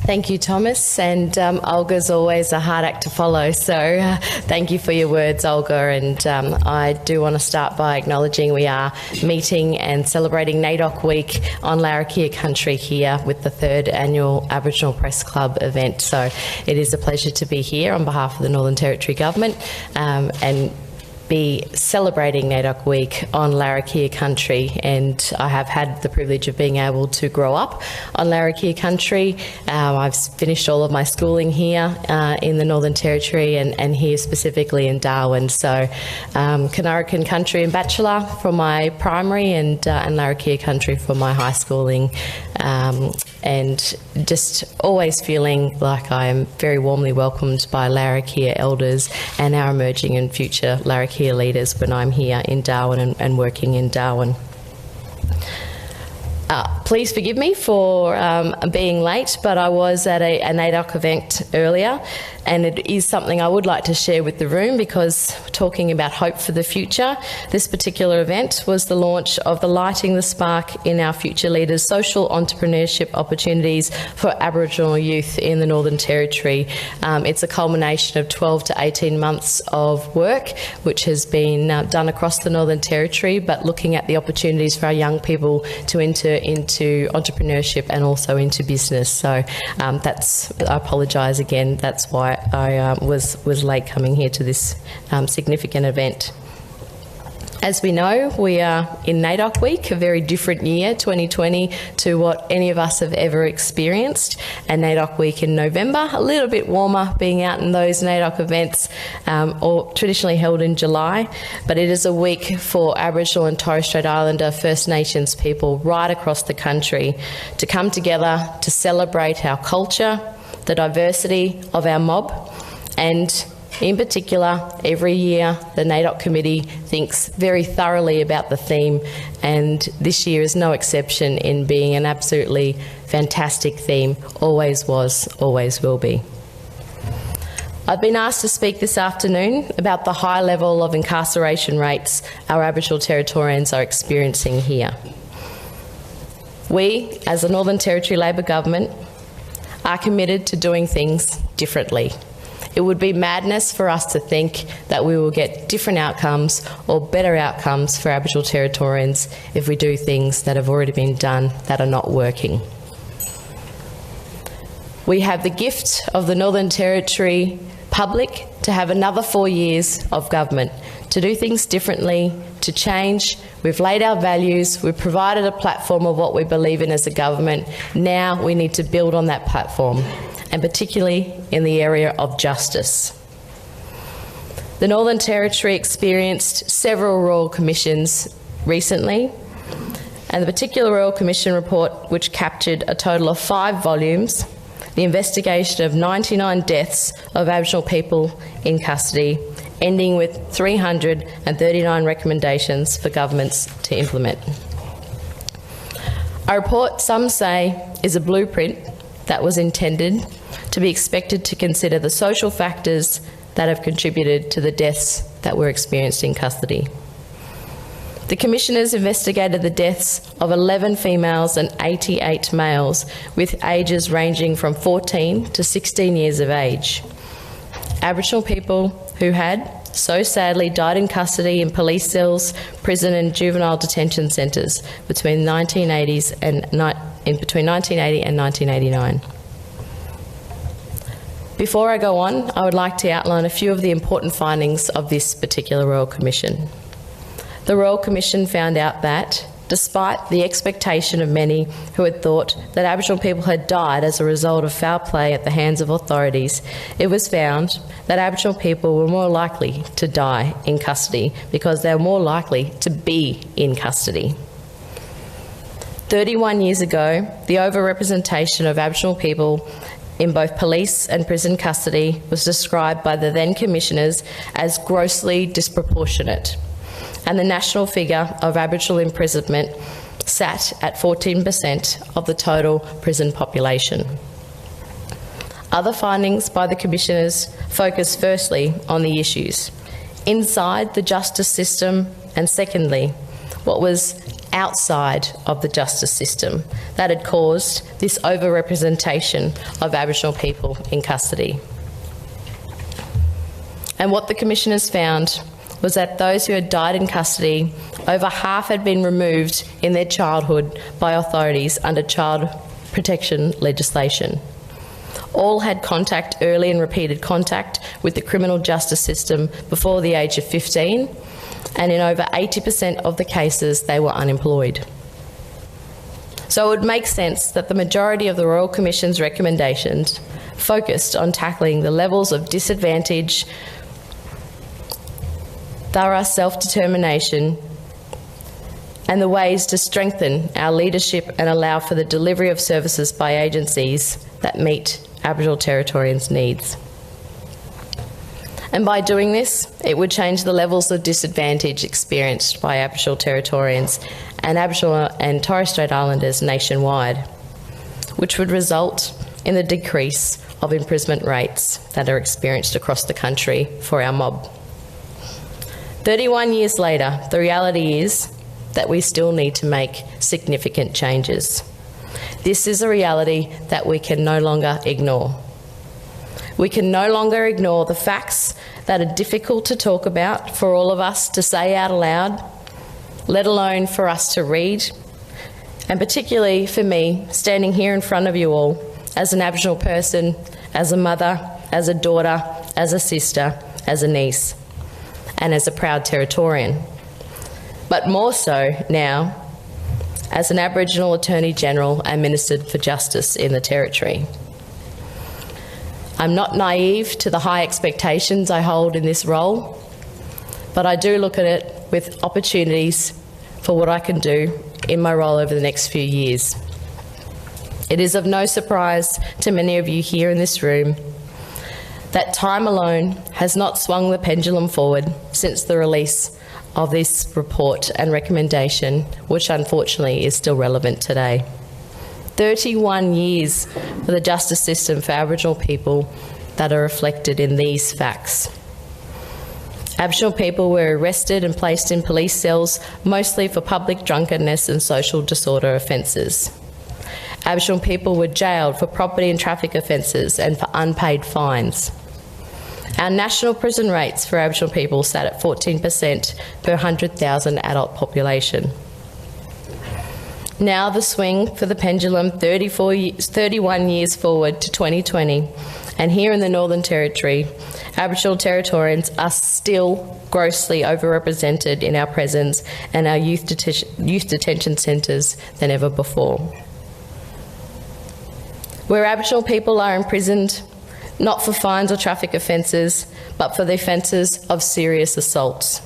Thank you, Thomas, and Olga's always a hard act to follow, so thank you for your words, Olga, and I do want to start by acknowledging we are meeting and celebrating NAIDOC Week on Larrakia country here with the 3rd annual Aboriginal Press Club event, so it is a pleasure to be here on behalf of the Northern Territory Government and be celebrating NAIDOC Week on Larrakia country, and I have had the privilege of being able to grow up on Larrakia country. I've finished all of my schooling here in the Northern Territory and here specifically in Darwin, so Kanarakan country and bachelor for my primary and Larrakia country for my high schooling, and just always feeling like I am very warmly welcomed by Larrakia elders and our emerging and future Larrakia leaders when I'm here in Darwin and working in Darwin. Please forgive me for being late, but I was at a NAIDOC event earlier, and it is something I would like to share with the room because we're talking about hope for the future. This particular event was the launch of the Lighting the Spark in Our Future Leaders social entrepreneurship opportunities for Aboriginal youth in the Northern Territory. It's a culmination of 12 to 18 months of work which has been done across the Northern Territory, but looking at the opportunities for our young people to enter into entrepreneurship and also into business. So I apologise again, that's why I was late coming here to this significant event. As we know, we are in NAIDOC Week, a very different year, 2020, to what any of us have ever experienced. And NAIDOC Week in November, a little bit warmer being out in those NAIDOC events, or traditionally held in July. But it is a week for Aboriginal and Torres Strait Islander First Nations people right across the country to come together to celebrate our culture, the diversity of our mob, and in particular, every year the NAIDOC committee thinks very thoroughly about the theme, and this year is no exception in being an absolutely fantastic theme. Always was, always will be. I've been asked to speak this afternoon about the high level of incarceration rates our Aboriginal Territorians are experiencing here. We, as the Northern Territory Labor Government, are committed to doing things differently. It would be madness for us to think that we will get different outcomes or better outcomes for Aboriginal Territorians if we do things that have already been done that are not working. We have the gift of the Northern Territory public to have another 4 years of government, to do things differently, to change. We've laid our values, we've provided a platform of what we believe in as a government. Now we need to build on that platform, and particularly in the area of justice. The Northern Territory experienced several Royal Commissions recently, and the particular Royal Commission report, which captured a total of 5 volumes, the investigation of 99 deaths of Aboriginal people in custody, ending with 339 recommendations for governments to implement. A report, some say, is a blueprint that was intended to be expected to consider the social factors that have contributed to the deaths that were experienced in custody. The Commissioners investigated the deaths of 11 females and 88 males with ages ranging from 14 to 16 years of age. Aboriginal people who had so sadly died in custody in police cells, prison and juvenile detention centres between 1980 and 1989. Before I go on, I would like to outline a few of the important findings of this particular Royal Commission. The Royal Commission found out that, despite the expectation of many who had thought that Aboriginal people had died as a result of foul play at the hands of authorities, it was found that Aboriginal people were more likely to die in custody because they were more likely to be in custody. 31 years ago, the overrepresentation of Aboriginal people in both police and prison custody was described by the then Commissioners as grossly disproportionate, and the national figure of Aboriginal imprisonment sat at 14% of the total prison population. Other findings by the Commissioners focus firstly on the issues inside the justice system, and secondly, what was outside of the justice system that had caused this overrepresentation of Aboriginal people in custody. And what the Commissioners found was that those who had died in custody, over half had been removed in their childhood by authorities under child protection legislation. All had contact, early and repeated contact, with the criminal justice system before the age of 15, and in over 80% of the cases they were unemployed. So it would make sense that the majority of the Royal Commission's recommendations focused on tackling the levels of disadvantage, thorough self-determination, and the ways to strengthen our leadership and allow for the delivery of services by agencies that meet Aboriginal Territorians' needs. And by doing this, it would change the levels of disadvantage experienced by Aboriginal Territorians and Aboriginal and Torres Strait Islanders nationwide, which would result in the decrease of imprisonment rates that are experienced across the country for our mob. 31 years later, the reality is that we still need to make significant changes. This is a reality that we can no longer ignore. We can no longer ignore the facts that are difficult to talk about for all of us to say out aloud, let alone for us to read, and particularly for me, standing here in front of you all, as an Aboriginal person, as a mother, as a daughter, as a sister, as a niece, and as a proud Territorian. But more so now, as an Aboriginal Attorney General and Minister for Justice in the Territory. I'm not naive to the high expectations I hold in this role, but I do look at it with opportunities for what I can do in my role over the next few years. It is of no surprise to many of you here in this room that time alone has not swung the pendulum forward since the release of this report and recommendation, which unfortunately is still relevant today. 31 years for the justice system for Aboriginal people that are reflected in these facts. Aboriginal people were arrested and placed in police cells, mostly for public drunkenness and social disorder offences. Aboriginal people were jailed for property and traffic offences and for unpaid fines. Our national prison rates for Aboriginal people sat at 14% per 100,000 adult population. Now the swing for the pendulum 31 years forward to 2020, and here in the Northern Territory, Aboriginal Territorians are still grossly overrepresented in our prisons and our youth detention centres than ever before. Where Aboriginal people are imprisoned not for fines or traffic offences, but for the offences of serious assaults,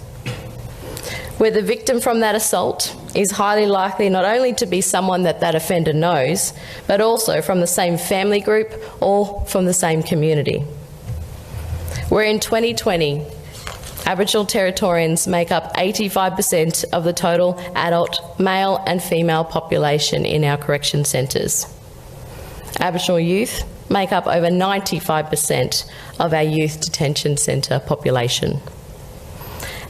where the victim from that assault is highly likely not only to be someone that that offender knows, but also from the same family group or from the same community. Where in 2020, Aboriginal Territorians make up 85% of the total adult male and female population in our correction centres. Aboriginal youth make up over 95% of our youth detention centre population.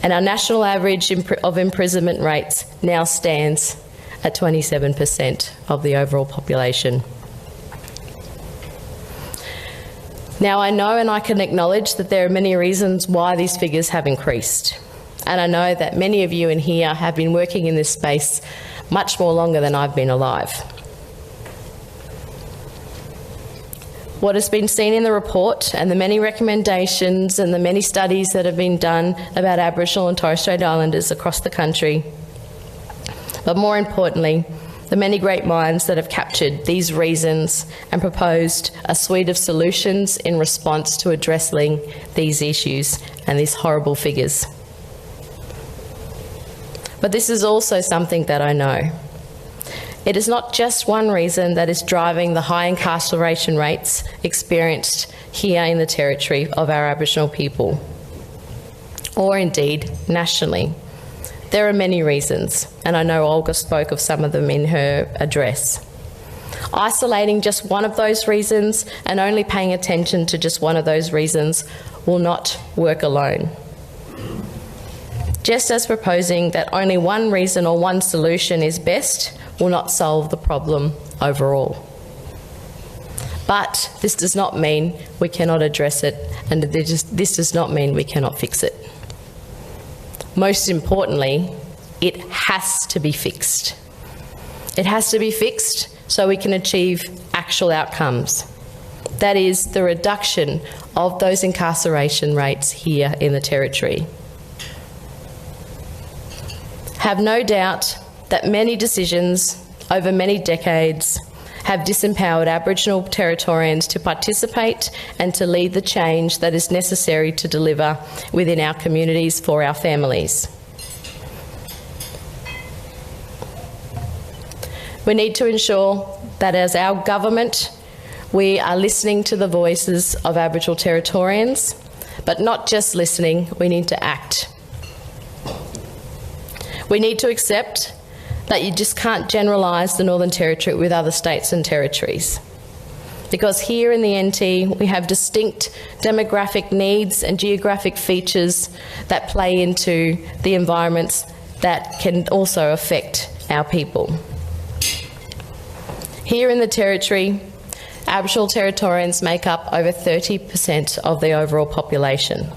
And our national average of imprisonment rates now stands at 27% of the overall population. Now I know and I can acknowledge that there are many reasons why these figures have increased. And I know that many of you in here have been working in this space much more longer than I've been alive. What has been seen in the report and the many recommendations and the many studies that have been done about Aboriginal and Torres Strait Islanders across the country, but more importantly, the many great minds that have captured these reasons and proposed a suite of solutions in response to addressing these issues and these horrible figures. But this is also something that I know. It is not just one reason that is driving the high incarceration rates experienced here in the Territory of our Aboriginal people, or indeed nationally. There are many reasons, and I know Olga spoke of some of them in her address. Isolating just one of those reasons and only paying attention to just one of those reasons will not work alone. just as proposing that only one reason or one solution is best will not solve the problem overall. But this does not mean we cannot address it, and this does not mean we cannot fix it. Most importantly, it has to be fixed. It has to be fixed so we can achieve actual outcomes. That is, the reduction of those incarceration rates here in the Territory. Have no doubt that many decisions over many decades have disempowered Aboriginal Territorians to participate and to lead the change that is necessary to deliver within our communities for our families. We need to ensure that as our government, we are listening to the voices of Aboriginal Territorians, but not just listening, we need to act. We need to accept that you just can't generalise the Northern Territory with other states and territories. Because here in the NT, we have distinct demographic needs and geographic features that play into the environments that can also affect our people. Here in the Territory, Aboriginal Territorians make up over 30% of the overall population.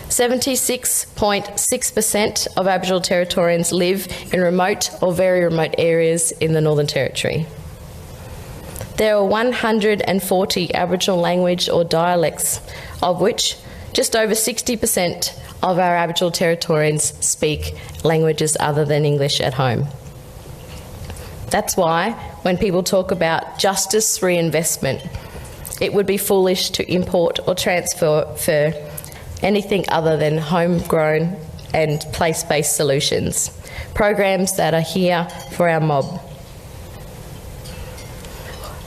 76.6% of Aboriginal Territorians live in remote or very remote areas in the Northern Territory. There are 140 Aboriginal language or dialects, of which just over 60% of our Aboriginal Territorians speak languages other than English at home. That's why when people talk about justice reinvestment, it would be foolish to import or transfer anything other than homegrown and place-based solutions, programs that are here for our mob.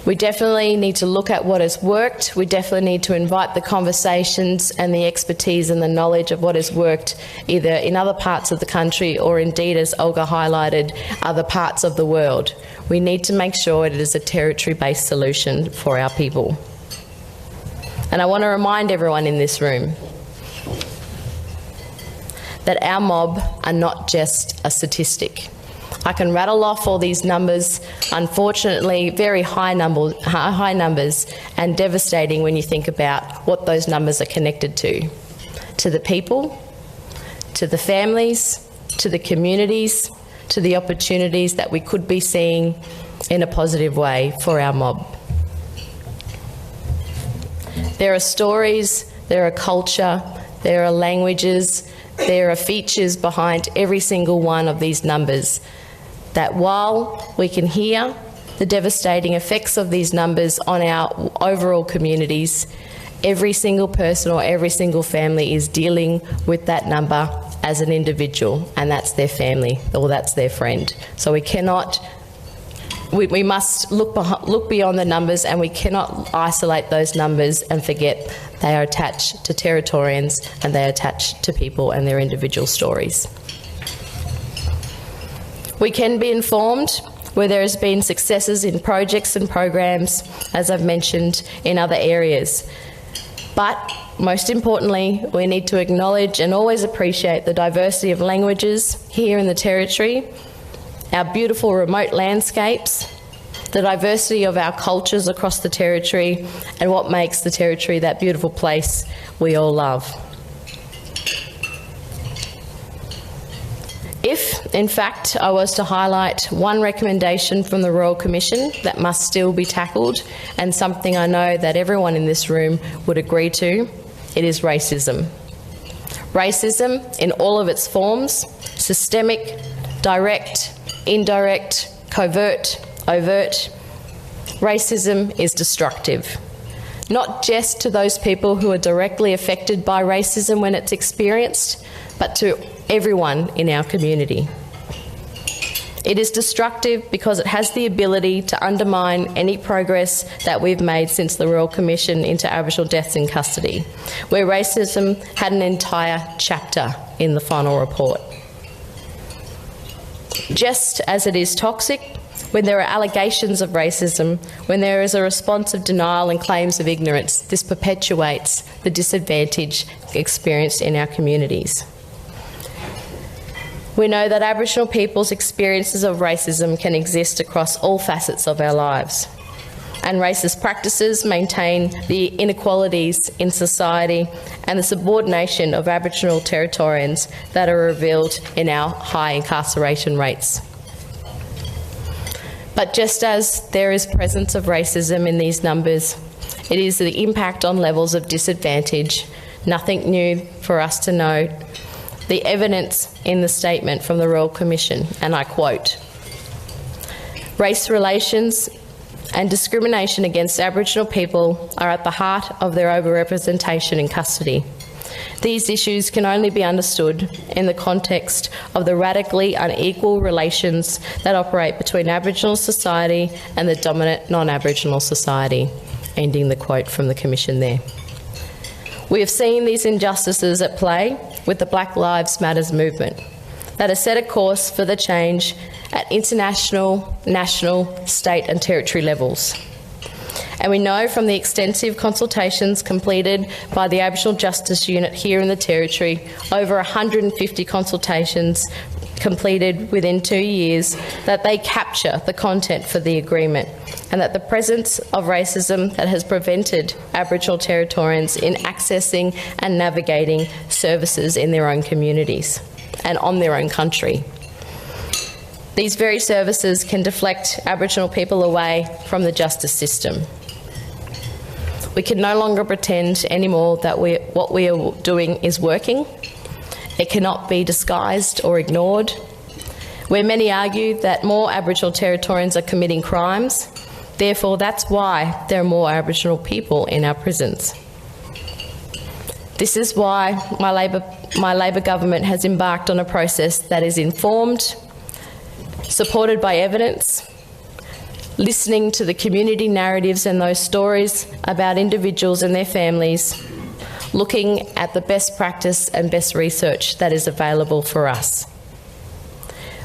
We definitely need to look at what has worked. We definitely need to invite the conversations and the expertise and the knowledge of what has worked either in other parts of the country or indeed, as Olga highlighted, other parts of the world. We need to make sure it is a territory-based solution for our people. And I want to remind everyone in this room that our mob are not just a statistic. I can rattle off all these numbers, unfortunately very high numbers, and devastating when you think about what those numbers are connected to the people, to the families, to the communities, to the opportunities that we could be seeing in a positive way for our mob. There are stories, there are culture, there are languages, there are features behind every single one of these numbers that while we can hear the devastating effects of these numbers on our overall communities, every single person or every single family is dealing with that number as an individual, and that's their family or that's their friend. So we must look beyond the numbers, and we cannot isolate those numbers and forget they are attached to Territorians and they are attached to people and their individual stories. We can be informed where there has been successes in projects and programs, as I've mentioned, in other areas. But most importantly, we need to acknowledge and always appreciate the diversity of languages here in the Territory, our beautiful remote landscapes, the diversity of our cultures across the Territory, and what makes the Territory that beautiful place we all love. If, in fact, I was to highlight one recommendation from the Royal Commission that must still be tackled, and something I know that everyone in this room would agree to, it is racism. Racism in all of its forms, systemic, direct, indirect, covert, overt. Racism is destructive. Not just to those people who are directly affected by racism when it's experienced, but to everyone in our community. It is destructive because it has the ability to undermine any progress that we've made since the Royal Commission into Aboriginal Deaths in Custody, where racism had an entire chapter in the final report. Just as it is toxic when there are allegations of racism, when there is a response of denial and claims of ignorance, this perpetuates the disadvantage experienced in our communities. We know that Aboriginal people's experiences of racism can exist across all facets of our lives, and racist practices maintain the inequalities in society and the subordination of Aboriginal Territorians that are revealed in our high incarceration rates. But just as there is presence of racism in these numbers, it is the impact on levels of disadvantage, nothing new for us to note, the evidence in the statement from the Royal Commission, and I quote, "Race relations and discrimination against Aboriginal people are at the heart of their overrepresentation in custody. These issues can only be understood in the context of the radically unequal relations that operate between Aboriginal society and the dominant non-Aboriginal society." Ending the quote from the Commission there. We have seen these injustices at play with the Black Lives Matter movement that has set a course for the change at international, national, state and territory levels. And we know from the extensive consultations completed by the Aboriginal Justice Unit here in the Territory, over 150 consultations completed within 2 years, that they capture the content for the agreement, and that the presence of racism that has prevented Aboriginal Territorians in accessing and navigating services in their own communities and on their own country. These very services can deflect Aboriginal people away from the justice system. We can no longer pretend anymore that what we are doing is working. It cannot be disguised or ignored. Where many argue that more Aboriginal Territorians are committing crimes, therefore that's why there are more Aboriginal people in our prisons. This is why my Labor government has embarked on a process that is informed, supported by evidence, listening to the community narratives and those stories about individuals and their families, looking at the best practice and best research that is available for us.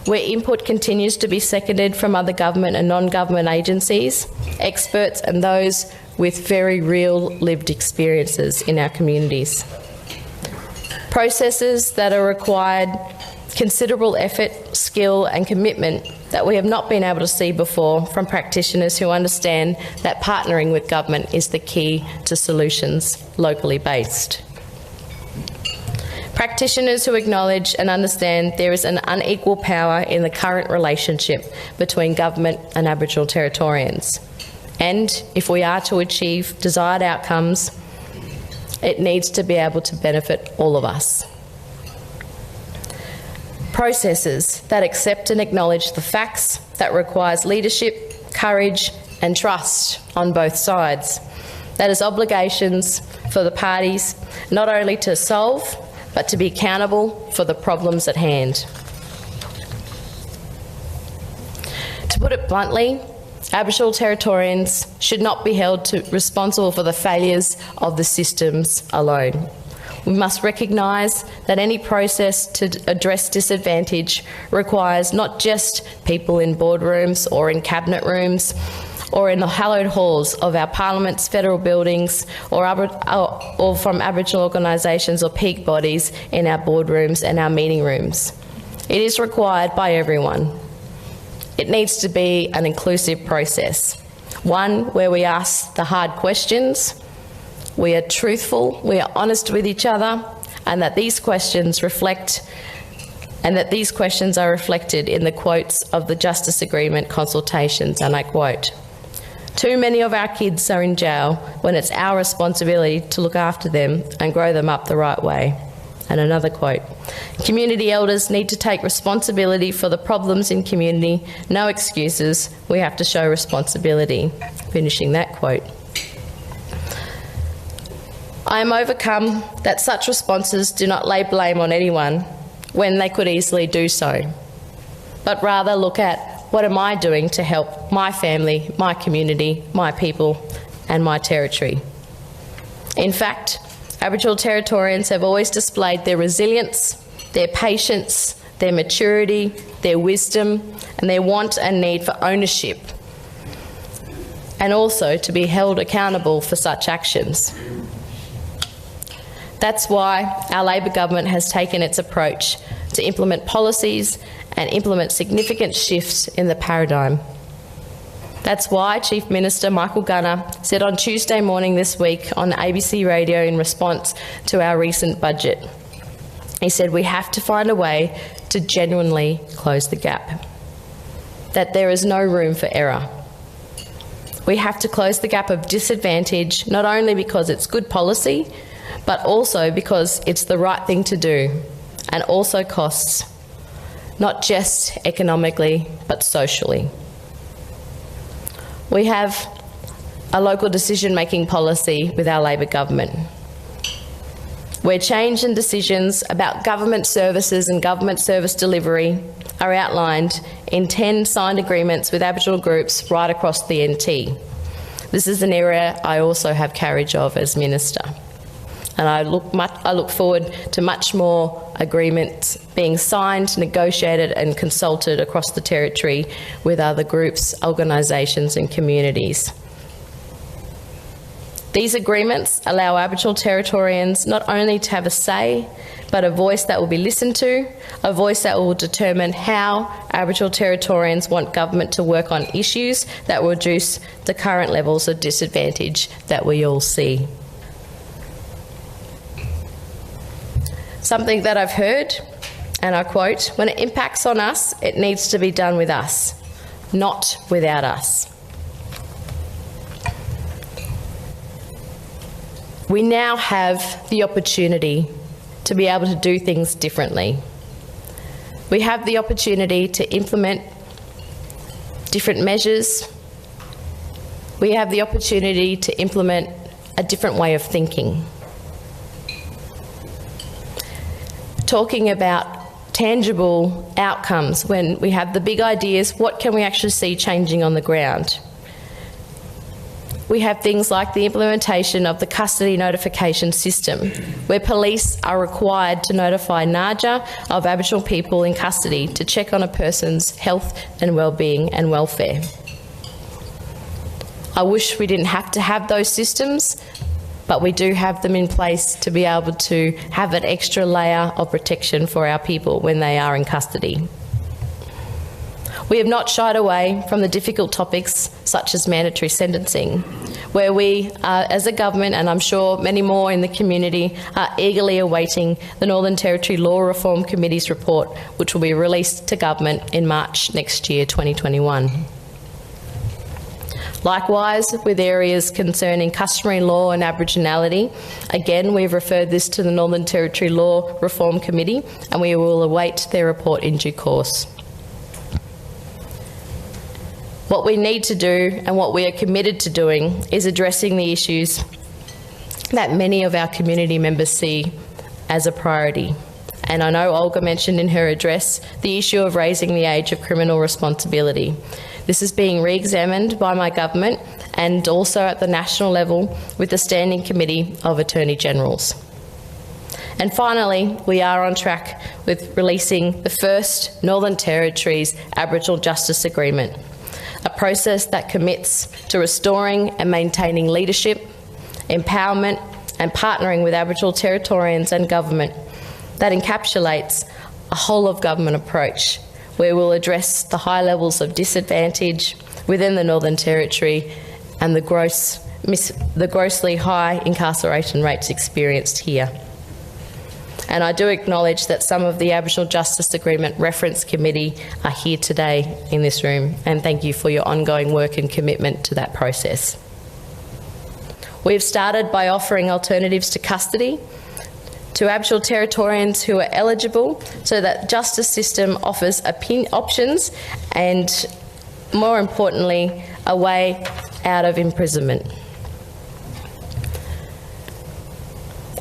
Where input continues to be seconded from other government and non-government agencies, experts and those with very real lived experiences in our communities. Processes that are required considerable effort, skill and commitment that we have not been able to see before from practitioners who understand that partnering with government is the key to solutions locally based. Practitioners who acknowledge and understand there is an unequal power in the current relationship between government and Aboriginal Territorians. And if we are to achieve desired outcomes, it needs to be able to benefit all of us. Processes that accept and acknowledge the facts, that requires leadership, courage and trust on both sides. That is obligations for the parties not only to solve but to be accountable for the problems at hand. To put it bluntly, Aboriginal Territorians should not be held responsible for the failures of the systems alone. We must recognise that any process to address disadvantage requires not just people in boardrooms or in cabinet rooms or in the hallowed halls of our parliaments, federal buildings, or from Aboriginal organisations or peak bodies in our boardrooms and our meeting rooms. It is required by everyone. It needs to be an inclusive process, one where we ask the hard questions, we are truthful, we are honest with each other, and that these questions are reflected in the quotes of the Justice Agreement consultations, and I quote, "Too many of our kids are in jail when it's our responsibility to look after them and grow them up the right way." And another quote, "Community elders need to take responsibility for the problems in community. No excuses. We have to show responsibility." Finishing that quote. I am overcome that such responses do not lay blame on anyone when they could easily do so, but rather look at what am I doing to help my family, my community, my people and my territory. In fact, Aboriginal Territorians have always displayed their resilience, their patience, their maturity, their wisdom and their want and need for ownership, and also to be held accountable for such actions. That's why our Labor government has taken its approach to implement policies and implement significant shifts in the paradigm. That's why Chief Minister Michael Gunner said on Tuesday morning this week on ABC Radio in response to our recent budget, he said we have to find a way to genuinely close the gap, that there is no room for error. We have to close the gap of disadvantage, not only because it's good policy, but also because it's the right thing to do and also costs, not just economically, but socially. We have a local decision-making policy with our Labor government, where change and decisions about government services and government service delivery are outlined in 10 signed agreements with Aboriginal groups right across the NT. This is an area I also have carriage of as Minister, and I look forward to much more agreements being signed, negotiated and consulted across the Territory with other groups, organisations and communities. These agreements allow Aboriginal Territorians not only to have a say, but a voice that will be listened to, a voice that will determine how Aboriginal Territorians want government to work on issues that will reduce the current levels of disadvantage that we all see. Something that I've heard, and I quote, "When it impacts on us, it needs to be done with us, not without us." We now have the opportunity to be able to do things differently. We have the opportunity to implement different measures. We have the opportunity to implement a different way of thinking. Talking about tangible outcomes, when we have the big ideas, what can we actually see changing on the ground? We have things like the implementation of the custody notification system, where police are required to notify Naja of Aboriginal people in custody to check on a person's health and well-being and welfare. I wish we didn't have to have those systems, but we do have them in place to be able to have an extra layer of protection for our people when they are in custody. We have not shied away from the difficult topics such as mandatory sentencing, where we, as a government, and I'm sure many more in the community, are eagerly awaiting the Northern Territory Law Reform Committee's report, which will be released to government in March next year, 2021. Likewise, with areas concerning customary law and Aboriginality, again, we've referred this to the Northern Territory Law Reform Committee, and we will await their report in due course. What we need to do and what we are committed to doing is addressing the issues that many of our community members see as a priority. And I know Olga mentioned in her address the issue of raising the age of criminal responsibility. This is being re-examined by my government and also at the national level with the Standing Committee of Attorney Generals. And finally, we are on track with releasing the first Northern Territory's Aboriginal Justice Agreement, a process that commits to restoring and maintaining leadership, empowerment and partnering with Aboriginal Territorians and government that encapsulates a whole-of-government approach where we'll address the high levels of disadvantage within the Northern Territory and the grossly high incarceration rates experienced here. And I do acknowledge that some of the Aboriginal Justice Agreement Reference Committee are here today in this room, and thank you for your ongoing work and commitment to that process. We have started by offering alternatives to custody to Aboriginal Territorians who are eligible, so that the justice system offers options and, more importantly, a way out of imprisonment.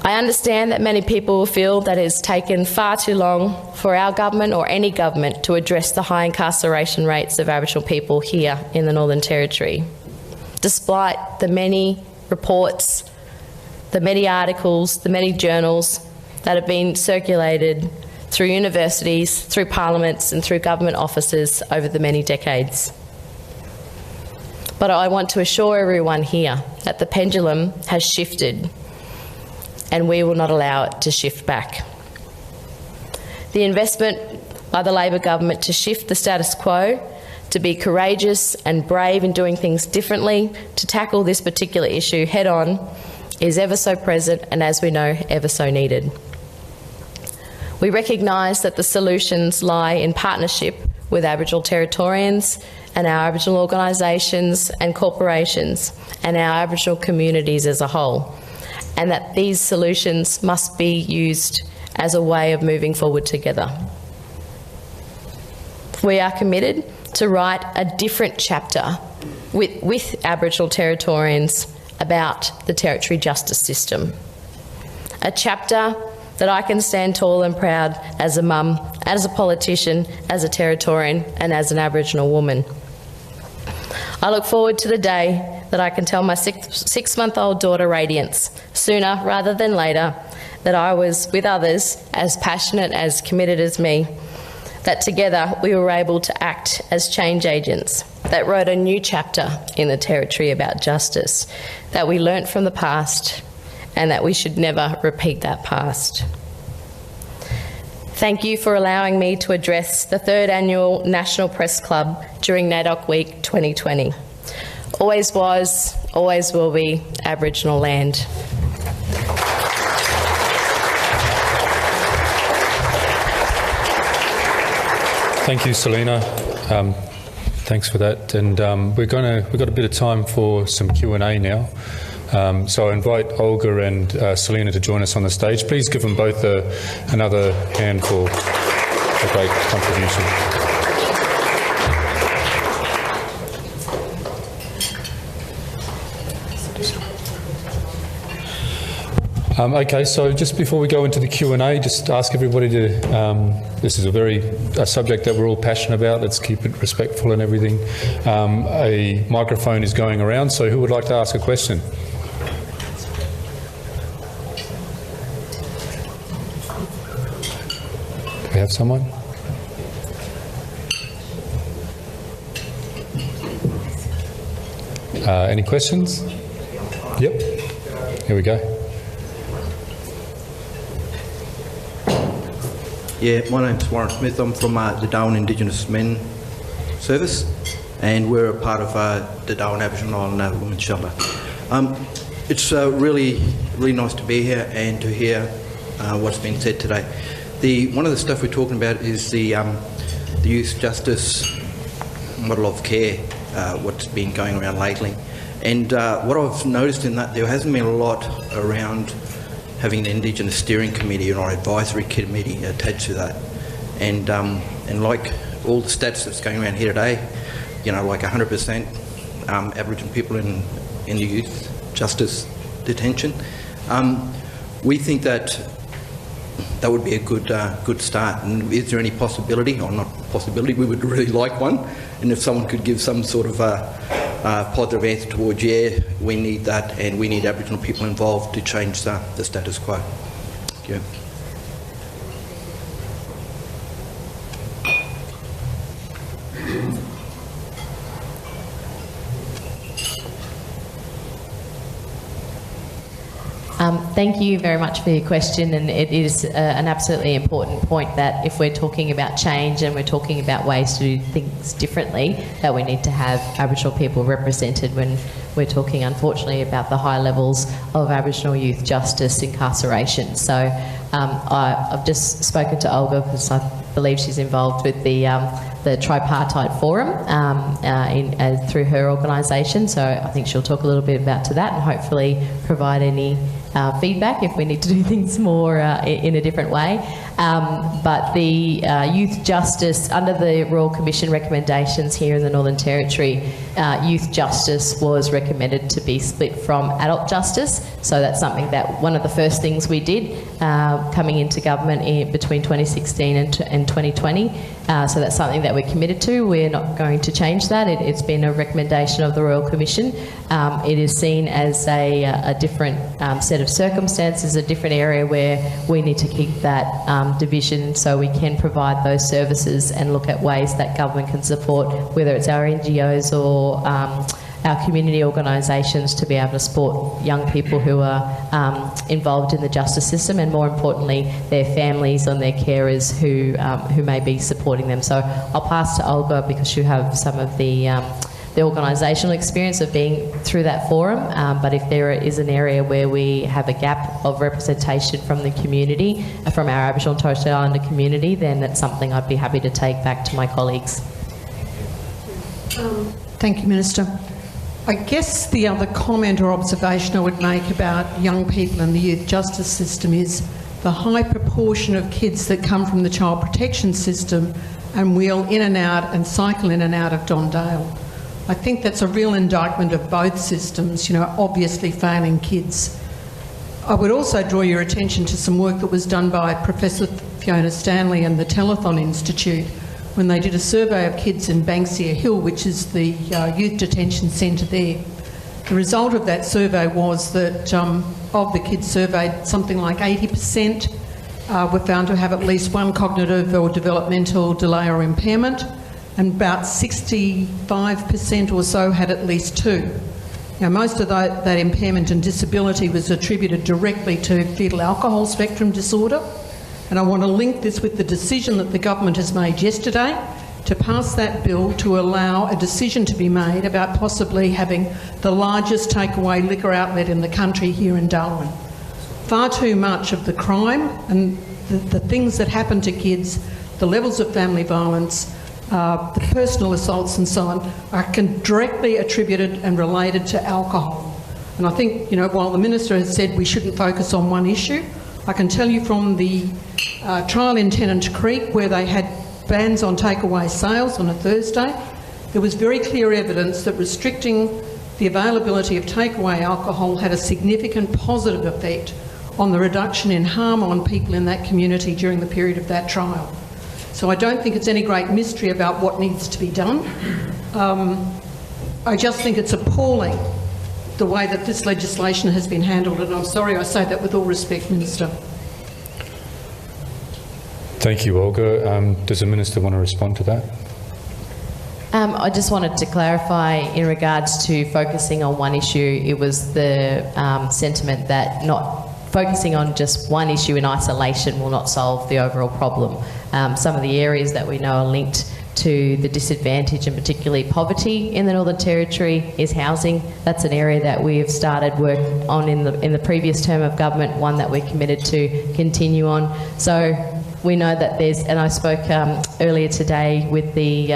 I understand that many people will feel that it has taken far too long for our government or any government to address the high incarceration rates of Aboriginal people here in the Northern Territory, despite the many reports, the many articles, the many journals that have been circulated through universities, through parliaments and through government offices over the many decades. But I want to assure everyone here that the pendulum has shifted and we will not allow it to shift back. The investment by the Labor government to shift the status quo, to be courageous and brave in doing things differently, to tackle this particular issue head on, is ever so present and, as we know, ever so needed. We recognise that the solutions lie in partnership with Aboriginal Territorians and our Aboriginal organisations and corporations and our Aboriginal communities as a whole, and that these solutions must be used as a way of moving forward together. We are committed to write a different chapter with Aboriginal Territorians about the Territory justice system. A chapter that I can stand tall and proud as a mum, as a politician, as a Territorian and as an Aboriginal woman. I look forward to the day that I can tell my six-month-old daughter Radiance, sooner rather than later, that I was with others as passionate, as committed as me, that together we were able to act as change agents, that wrote a new chapter in the Territory about justice, that we learnt from the past and that we should never repeat that past. Thank you for allowing me to address the 3rd Annual National Press Club during NAIDOC Week 2020. Always was, always will be Aboriginal land. Thank you, Selena. Thanks for that. And we've got a bit of time for some Q&A now. So I invite Olga and Selena to join us on the stage. Please give them both another hand for a great contribution. Okay, so just before we go into the Q&A, just ask everybody to, this is a subject that we're all passionate about, let's keep it respectful and everything. A microphone is going around, so who would like to ask a question? Do we have someone? Any questions? Yep, here we go. Yeah, my name's Warren Smith. I'm from the Darwin Indigenous Men Service, and we're a part of the Darwin Aboriginal Island Women's Shelter. It's really nice to be here and to hear what's been said today. One of the stuff we're talking about is the youth justice model of care, what's been going around lately. And what I've noticed in that, there hasn't been a lot around having an Indigenous steering committee or advisory committee attached to that. And like all the stats that's going around here today, you know, like 100% Aboriginal people in the youth justice detention. We think that would be a good start. And is there any possibility, or not possibility, we would really like one, and if someone could give some sort of positive answer towards, yeah, we need that, and we need Aboriginal people involved to change the status quo. Thank you. Thank you very much for your question, and it is an absolutely important point that if we're talking about change and we're talking about ways to do things differently, that we need to have Aboriginal people represented when we're talking, unfortunately, about the high levels of Aboriginal youth justice incarceration. So I've just spoken to Olga because I believe she's involved with the tripartite forum through her organisation, so I think she'll talk a little bit about to that and hopefully provide any feedback if we need to do things more in a different way. But the youth justice, under the Royal Commission recommendations here in the Northern Territory, youth justice was recommended to be split from adult justice. So that's something that one of the first things we did coming into government between 2016 and 2020. So that's something that we're committed to. We're not going to change that. It's been a recommendation of the Royal Commission. It is seen as a different set of circumstances, a different area where we need to keep that division so we can provide those services and look at ways that government can support, whether it's our NGOs or our community organisations to be able to support young people who are involved in the justice system, and more importantly, their families and their carers who may be supporting them. So I'll pass to Olga because you have some of the organisational experience of being through that forum, but if there is an area where we have a gap of representation from the community, from our Aboriginal and Torres Strait Islander community, then that's something I'd be happy to take back to my colleagues. Thank you, Minister. I guess the other comment or observation I would make about young people in the youth justice system is the high proportion of kids that come from the child protection system and wheel in and out and cycle in and out of Don Dale. I think that's a real indictment of both systems, you know, obviously failing kids. I would also draw your attention to some work that was done by Professor Fiona Stanley and the Telethon Institute when they did a survey of kids in Banksia Hill, which is the youth detention centre there. The result of that survey was that of the kids surveyed, something like 80% were found to have at least one cognitive or developmental delay or impairment, and about 65% or so had at least two. Now, most of that impairment and disability was attributed directly to fetal alcohol spectrum disorder, and I want to link this with the decision that the government has made yesterday to pass that bill to allow a decision to be made about possibly having the largest takeaway liquor outlet in the country here in Darwin. Far too much of the crime and the things that happen to kids, the levels of family violence, the personal assaults and so on, are directly attributed and related to alcohol. And I think, you know, while the Minister has said we shouldn't focus on one issue, I can tell you from the trial in Tennant Creek, where they had bans on takeaway sales on a Thursday, there was very clear evidence that restricting the availability of takeaway alcohol had a significant positive effect on the reduction in harm on people in that community during the period of that trial. So I don't think it's any great mystery about what needs to be done. I just think it's appalling the way that this legislation has been handled, and I'm sorry I say that with all respect, Minister. Thank you, Olga. Does the Minister want to respond to that? I just wanted to clarify in regards to focusing on one issue. It was the sentiment that not focusing on just one issue in isolation will not solve the overall problem. Some of the areas that we know are linked to the disadvantage and particularly poverty in the Northern Territory is housing. That's an area that we have started work on in the previous term of government, one that we're committed to continue on. So we know that there's, and I spoke earlier today with the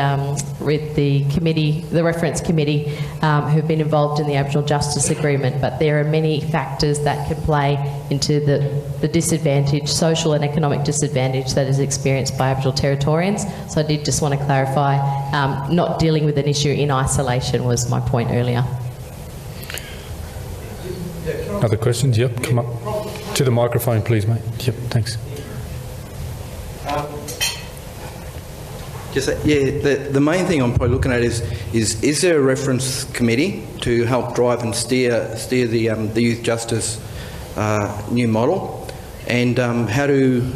committee, the reference committee, who've been involved in the Aboriginal Justice Agreement, but there are many factors that can play into the disadvantage, social and economic disadvantage that is experienced by Aboriginal Territorians. So I did just want to clarify, not dealing with an issue in isolation was my point earlier. Other questions? Yep, come up to the microphone, please, mate. Yep, thanks. The main thing I'm probably looking at is there a reference committee to help drive and steer the youth justice new model, and how do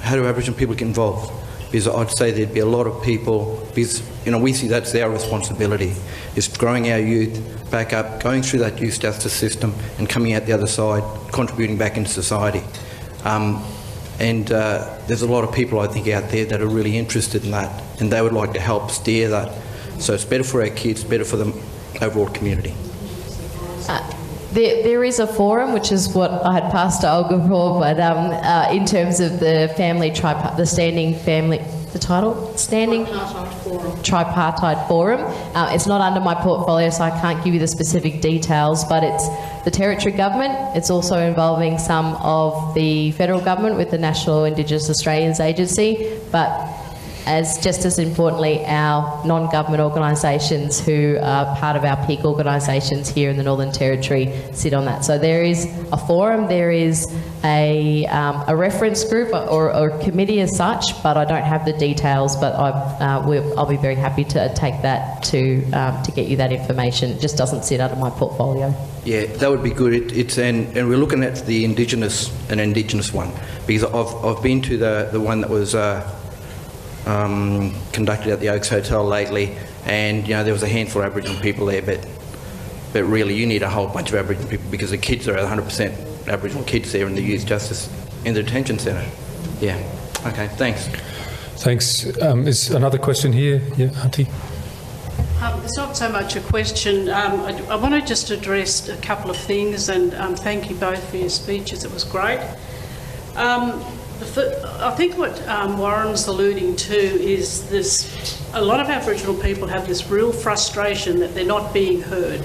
Aboriginal people get involved? Because I'd say there'd be a lot of people, because we see that's our responsibility, is growing our youth back up, going through that youth justice system and coming out the other side, contributing back into society. And there's a lot of people, I think, out there that are really interested in that, and they would like to help steer that. So it's better for our kids, better for the overall community. There is a forum, which is what I had passed to Olga for, but in terms of the family the standing family, the title? Standing Tripartite Forum. It's not under my portfolio, so I can't give you the specific details, but it's the Territory Government. It's also involving some of the Federal Government with the National Indigenous Australians Agency, but just as importantly, our non-government organisations who are part of our peak organisations here in the Northern Territory sit on that. So there is a forum, there is a reference group or a committee as such, but I don't have the details, but I'll be very happy to take that to get you that information. It just doesn't sit under my portfolio. Yeah, that would be good. And we're looking at an Indigenous one, because I've been to the one that was conducted at the Oaks Hotel lately, and there was a handful of Aboriginal people there, but but really you need a whole bunch of Aboriginal people because the kids are 100% Aboriginal kids there in the youth justice in the detention centre. Yeah. Okay, thanks. Thanks. Is another question here? Yeah, Auntie? It's not so much a question. I want to just address a couple of things, and thank you both for your speeches. It was great. I think what Warren's alluding to is this: a lot of Aboriginal people have this real frustration that they're not being heard.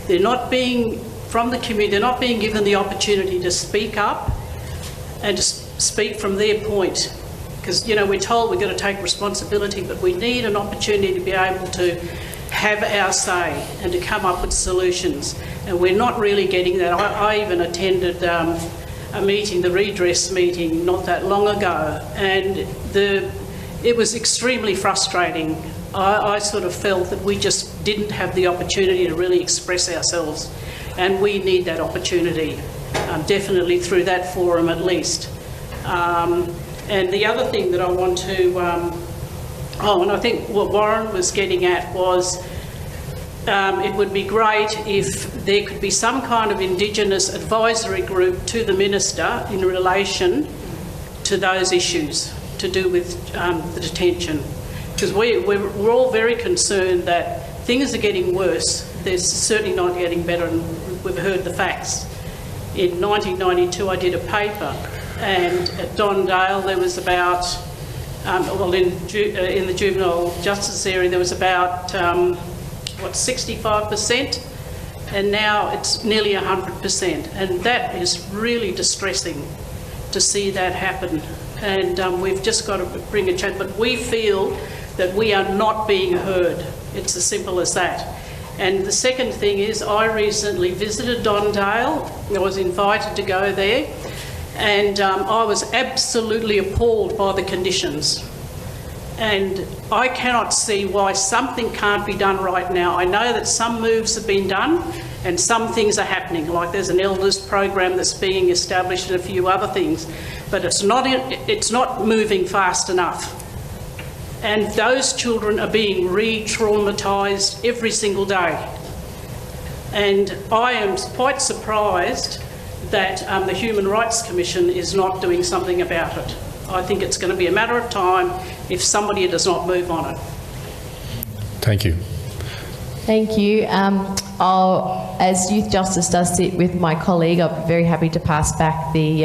They're not being, from the community, they're not being given the opportunity to speak up and to speak from their point. Because, you know, we're told we've got to take responsibility, but we need an opportunity to be able to have our say and to come up with solutions. And we're not really getting that. I even attended a meeting, the redress meeting, not that long ago, and it was extremely frustrating. I sort of felt that we just didn't have the opportunity to really express ourselves, and we need that opportunity, definitely through that forum at least. And the other thing that I want to, and I think what Warren was getting at was it would be great if there could be some kind of Indigenous advisory group to the Minister in relation to those issues to do with the detention. Because we're all very concerned that things are getting worse. They're certainly not getting better, and we've heard the facts. In 1992 I did a paper, and at Dondale there was about, in the juvenile justice area there was about, 65%, and now it's nearly 100%, and that is really distressing to see that happen. And we've just got to bring a change, but we feel that we are not being heard. It's as simple as that. And the second thing is, I recently visited Dondale. I was invited to go there, and I was absolutely appalled by the conditions. And I cannot see why something can't be done right now. I know that some moves have been done and some things are happening, like there's an elders program that's being established and a few other things, but it's not moving fast enough. And those children are being re-traumatised every single day. And I am quite surprised that the Human Rights Commission is not doing something about it. I think it's going to be a matter of time if somebody does not move on it. Thank you. Thank you. As Youth Justice does sit with my colleague, I'll be very happy to pass back the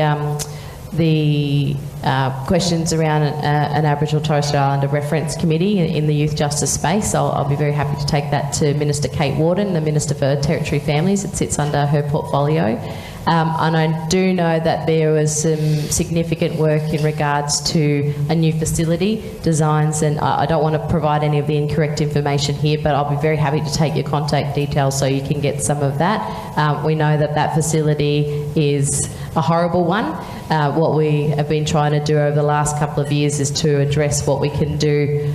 questions around an Aboriginal and Torres Strait Islander reference committee in the youth justice space. I'll be very happy to take that to Minister Kate Warden, the Minister for Territory Families. It sits under her portfolio. And I do know that there was some significant work in regards to a new facility designs, and I don't want to provide any of the incorrect information here, but I'll be very happy to take your contact details so you can get some of that. We know that that facility is a horrible one. What we have been trying to do over the last couple of years is to address what we can do,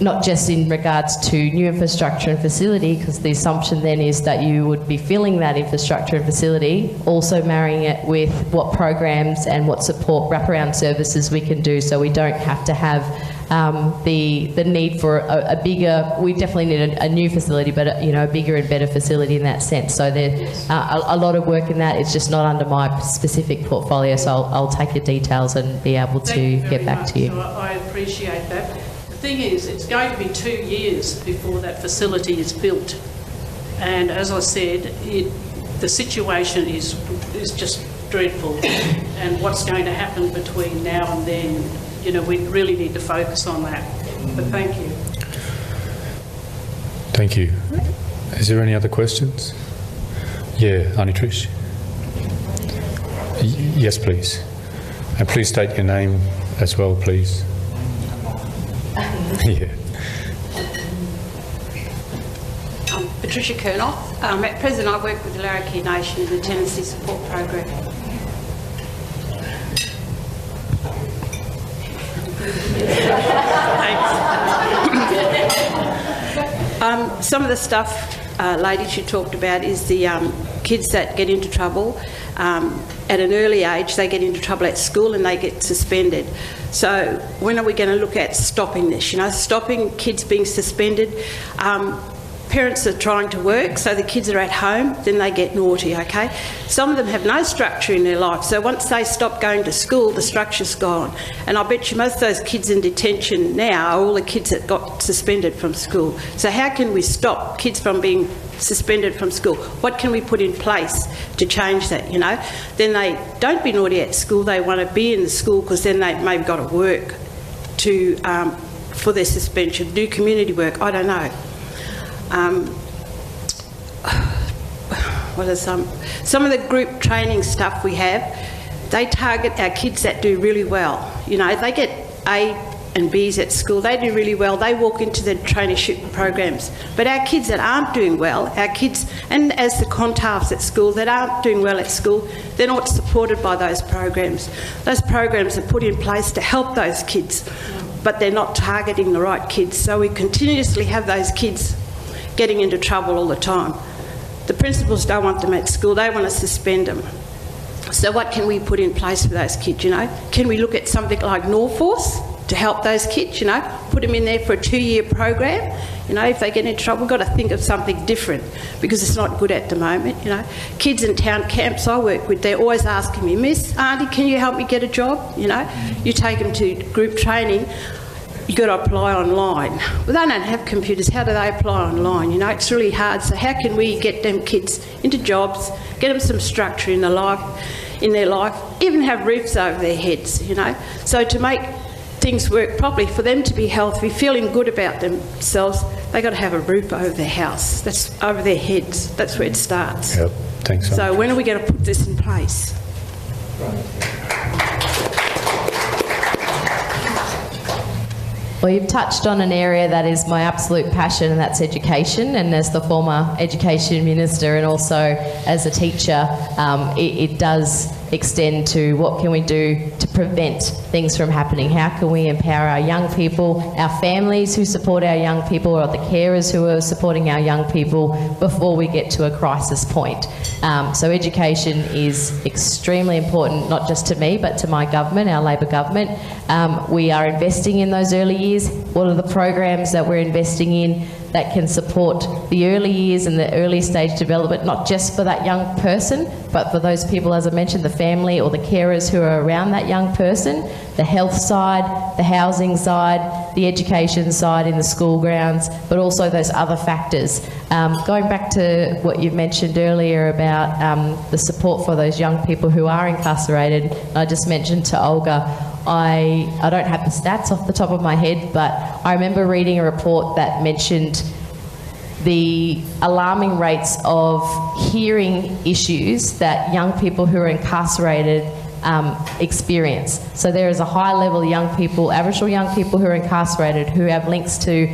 not just in regards to new infrastructure and facility, because the assumption then is that you would be filling that infrastructure and facility, also marrying it with what programs and what support wraparound services we can do, so we don't have to have the need for a bigger, we definitely need a new facility, but a bigger and better facility in that sense. So there's a lot of work in that. It's just not under my specific portfolio, so I'll take your details and be able to get back to you. So I appreciate that. The thing is, it's going to be 2 years before that facility is built, and as I said, the situation is just dreadful, and what's going to happen between now and then, we really need to focus on that. But thank you. Thank you. Is there any other questions? Yeah, Auntie Trish. Yes, please. And please state your name as well, please. Yeah. Patricia Kernoff. At present, I work with the Larrakia Nation in the Tenancy Support Program. Some of the stuff, ladies, you talked about is the kids that get into trouble. At an early age, they get into trouble at school and they get suspended. So when are we going to look at stopping this? Stopping kids being suspended. parents are trying to work, so the kids are at home, then they get naughty, okay? Some of them have no structure in their life, so once they stop going to school, the structure's gone. And I bet you most of those kids in detention now are all the kids that got suspended from school. So how can we stop kids from being suspended from school? What can we put in place to change that, you know? Then they don't be naughty at school, they want to be in the school because then they maybe got to work to, for their suspension, do community work, I don't know. What are some of the group training stuff we have? They target our kids that do really well. You know, they get A and B's at school, they do really well, they walk into the traineeship programs. But our kids that aren't doing well, our kids, and as the contaffs at school that aren't doing well at school, they're not supported by those programs. Those programs are put in place to help those kids, but they're not targeting the right kids. So we continuously have those kids getting into trouble all the time. The principals don't want them at school, they want to suspend them. So what can we put in place for those kids, you know? Can we look at something like Norforce to help those kids, you know? Put them in there for a 2-year program, you know, if they get into trouble, we've got to think of something different because it's not good at the moment, you know. Kids in town camps I work with, they're always asking me, Miss, Auntie, can you help me get a job? You know, you take them to group training, you've got to apply online. Well, they don't have computers, how do they apply online? You know, it's really hard. So how can we get them kids into jobs, get them some structure in their life, even have roofs over their heads, you know? So to make things work properly, for them to be healthy, feeling good about themselves, they've got to have a roof over their house, that's over their heads, that's where it starts. Yep, thanks. So when are we going to put this in place? Well, you've touched on an area that is my absolute passion, and that's education. And as the former education minister and also as a teacher, it does extend to what can we do to prevent things from happening. How can we empower our young people, our families who support our young people, or the carers who are supporting our young people before we get to a crisis point. So education is extremely important, not just to me, but to my government, our Labor government. We are investing in those early years. What are the programs that we're investing in that can support the early years and the early stage development, not just for that young person, but for those people, as I mentioned, the family or the carers who are around that young person, the health side, the housing side, the education side in the school grounds, but also those other factors. Going back to what you mentioned earlier about the support for those young people who are incarcerated, I just mentioned to Olga, I don't have the stats off the top of my head, but I remember reading a report that mentioned the alarming rates of hearing issues that young people who are incarcerated experience. So there is a high level of young people, Aboriginal young people who are incarcerated who have links to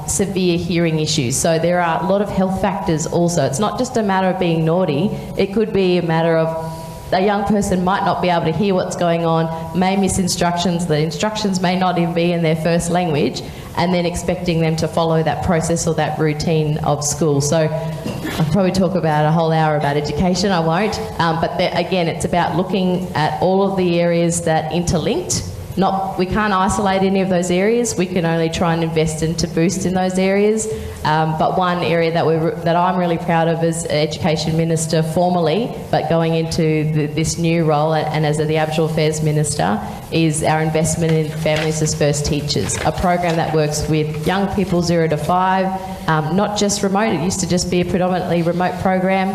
severe hearing issues. So there are a lot of health factors also. It's not just a matter of being naughty, it could be a matter of a young person might not be able to hear what's going on, may miss instructions, the instructions may not even be in their first language, and then expecting them to follow that process or that routine of school. So I'll probably talk about a whole hour about education, I won't, but again, it's about looking at all of the areas that interlinked. We can't isolate any of those areas, we can only try and invest in to boost in those areas. But one area that I'm really proud of as Education Minister formally, but going into this new role and as the Aboriginal Affairs Minister, is our investment in Families as First Teachers, a program that works with young people 0 to 5, not just remote, it used to just be a predominantly remote program,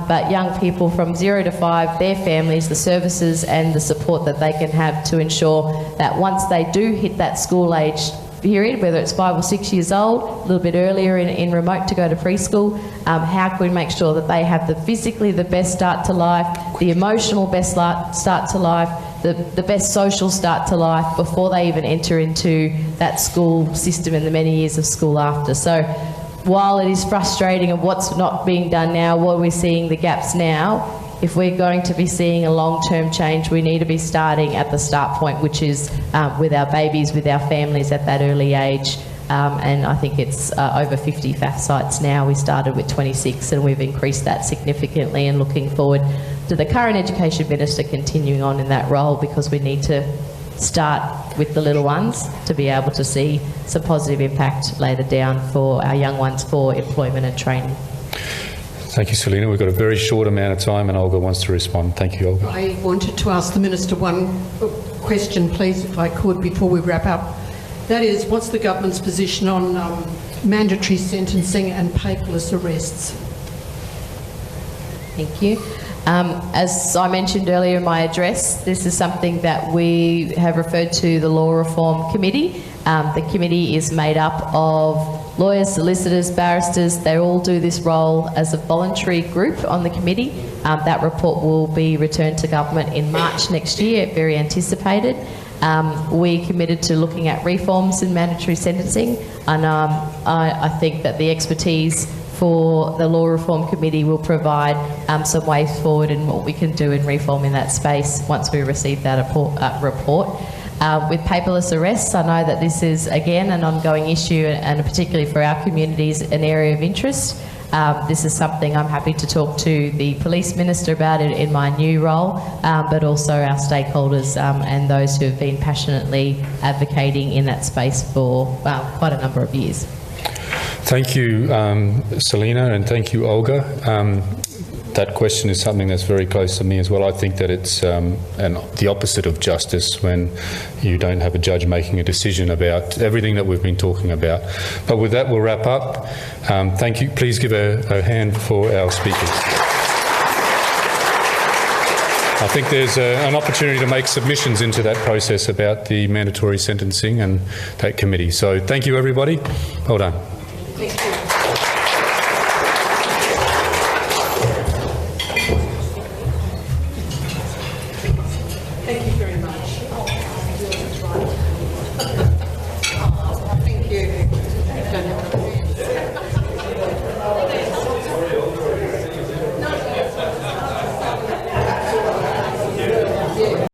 but young people from 0 to 5, their families, the services and the support that they can have to ensure that once they do hit that school age period, whether it's 5 or 6 years old, a little bit earlier in remote to go to preschool, how can we make sure that they have the physically the best start to life, the emotional best start to life, the best social start to life before they even enter into that school system and the many years of school after. So while it is frustrating of what's not being done now, what we're seeing the gaps now, if we're going to be seeing a long-term change, we need to be starting at the start point, which is with our babies, with our families at that early age. And I think it's over 50 FAF sites now. We started with 26 and we've increased that significantly, and looking forward to the current Education Minister continuing on in that role, because we need to start with the little ones to be able to see some positive impact later down for our young ones for employment and training. Thank you, Selena. We've got a very short amount of time and Olga wants to respond. Thank you, Olga. I wanted to ask the Minister one question, please, if I could, before we wrap up. That is, what's the government's position on mandatory sentencing and paperless arrests? Thank you. As I mentioned earlier in my address, this is something that we have referred to the Law Reform Committee. The committee is made up of lawyers, solicitors, barristers. They all do this role as a voluntary group on the committee. That report will be returned to government in March next year, very anticipated. We committed to looking at reforms in mandatory sentencing, and I think that the expertise for the Law Reform Committee will provide some ways forward in what we can do in reform in that space once we receive that report. With paperless arrests, I know that this is again an ongoing issue, and particularly for our communities, an area of interest. This is something I'm happy to talk to the Police Minister about in my new role, but also our stakeholders and those who have been passionately advocating in that space for quite a number of years. Thank you, Selena, and thank you, Olga. That question is something that's very close to me as well. I think that it's the opposite of justice when you don't have a judge making a decision about everything that we've been talking about. But with that, we'll wrap up. Thank you. Please give a hand for our speakers. I think there's an opportunity to make submissions into that process about the mandatory sentencing and that committee. So thank you, everybody. Well done. Thank you.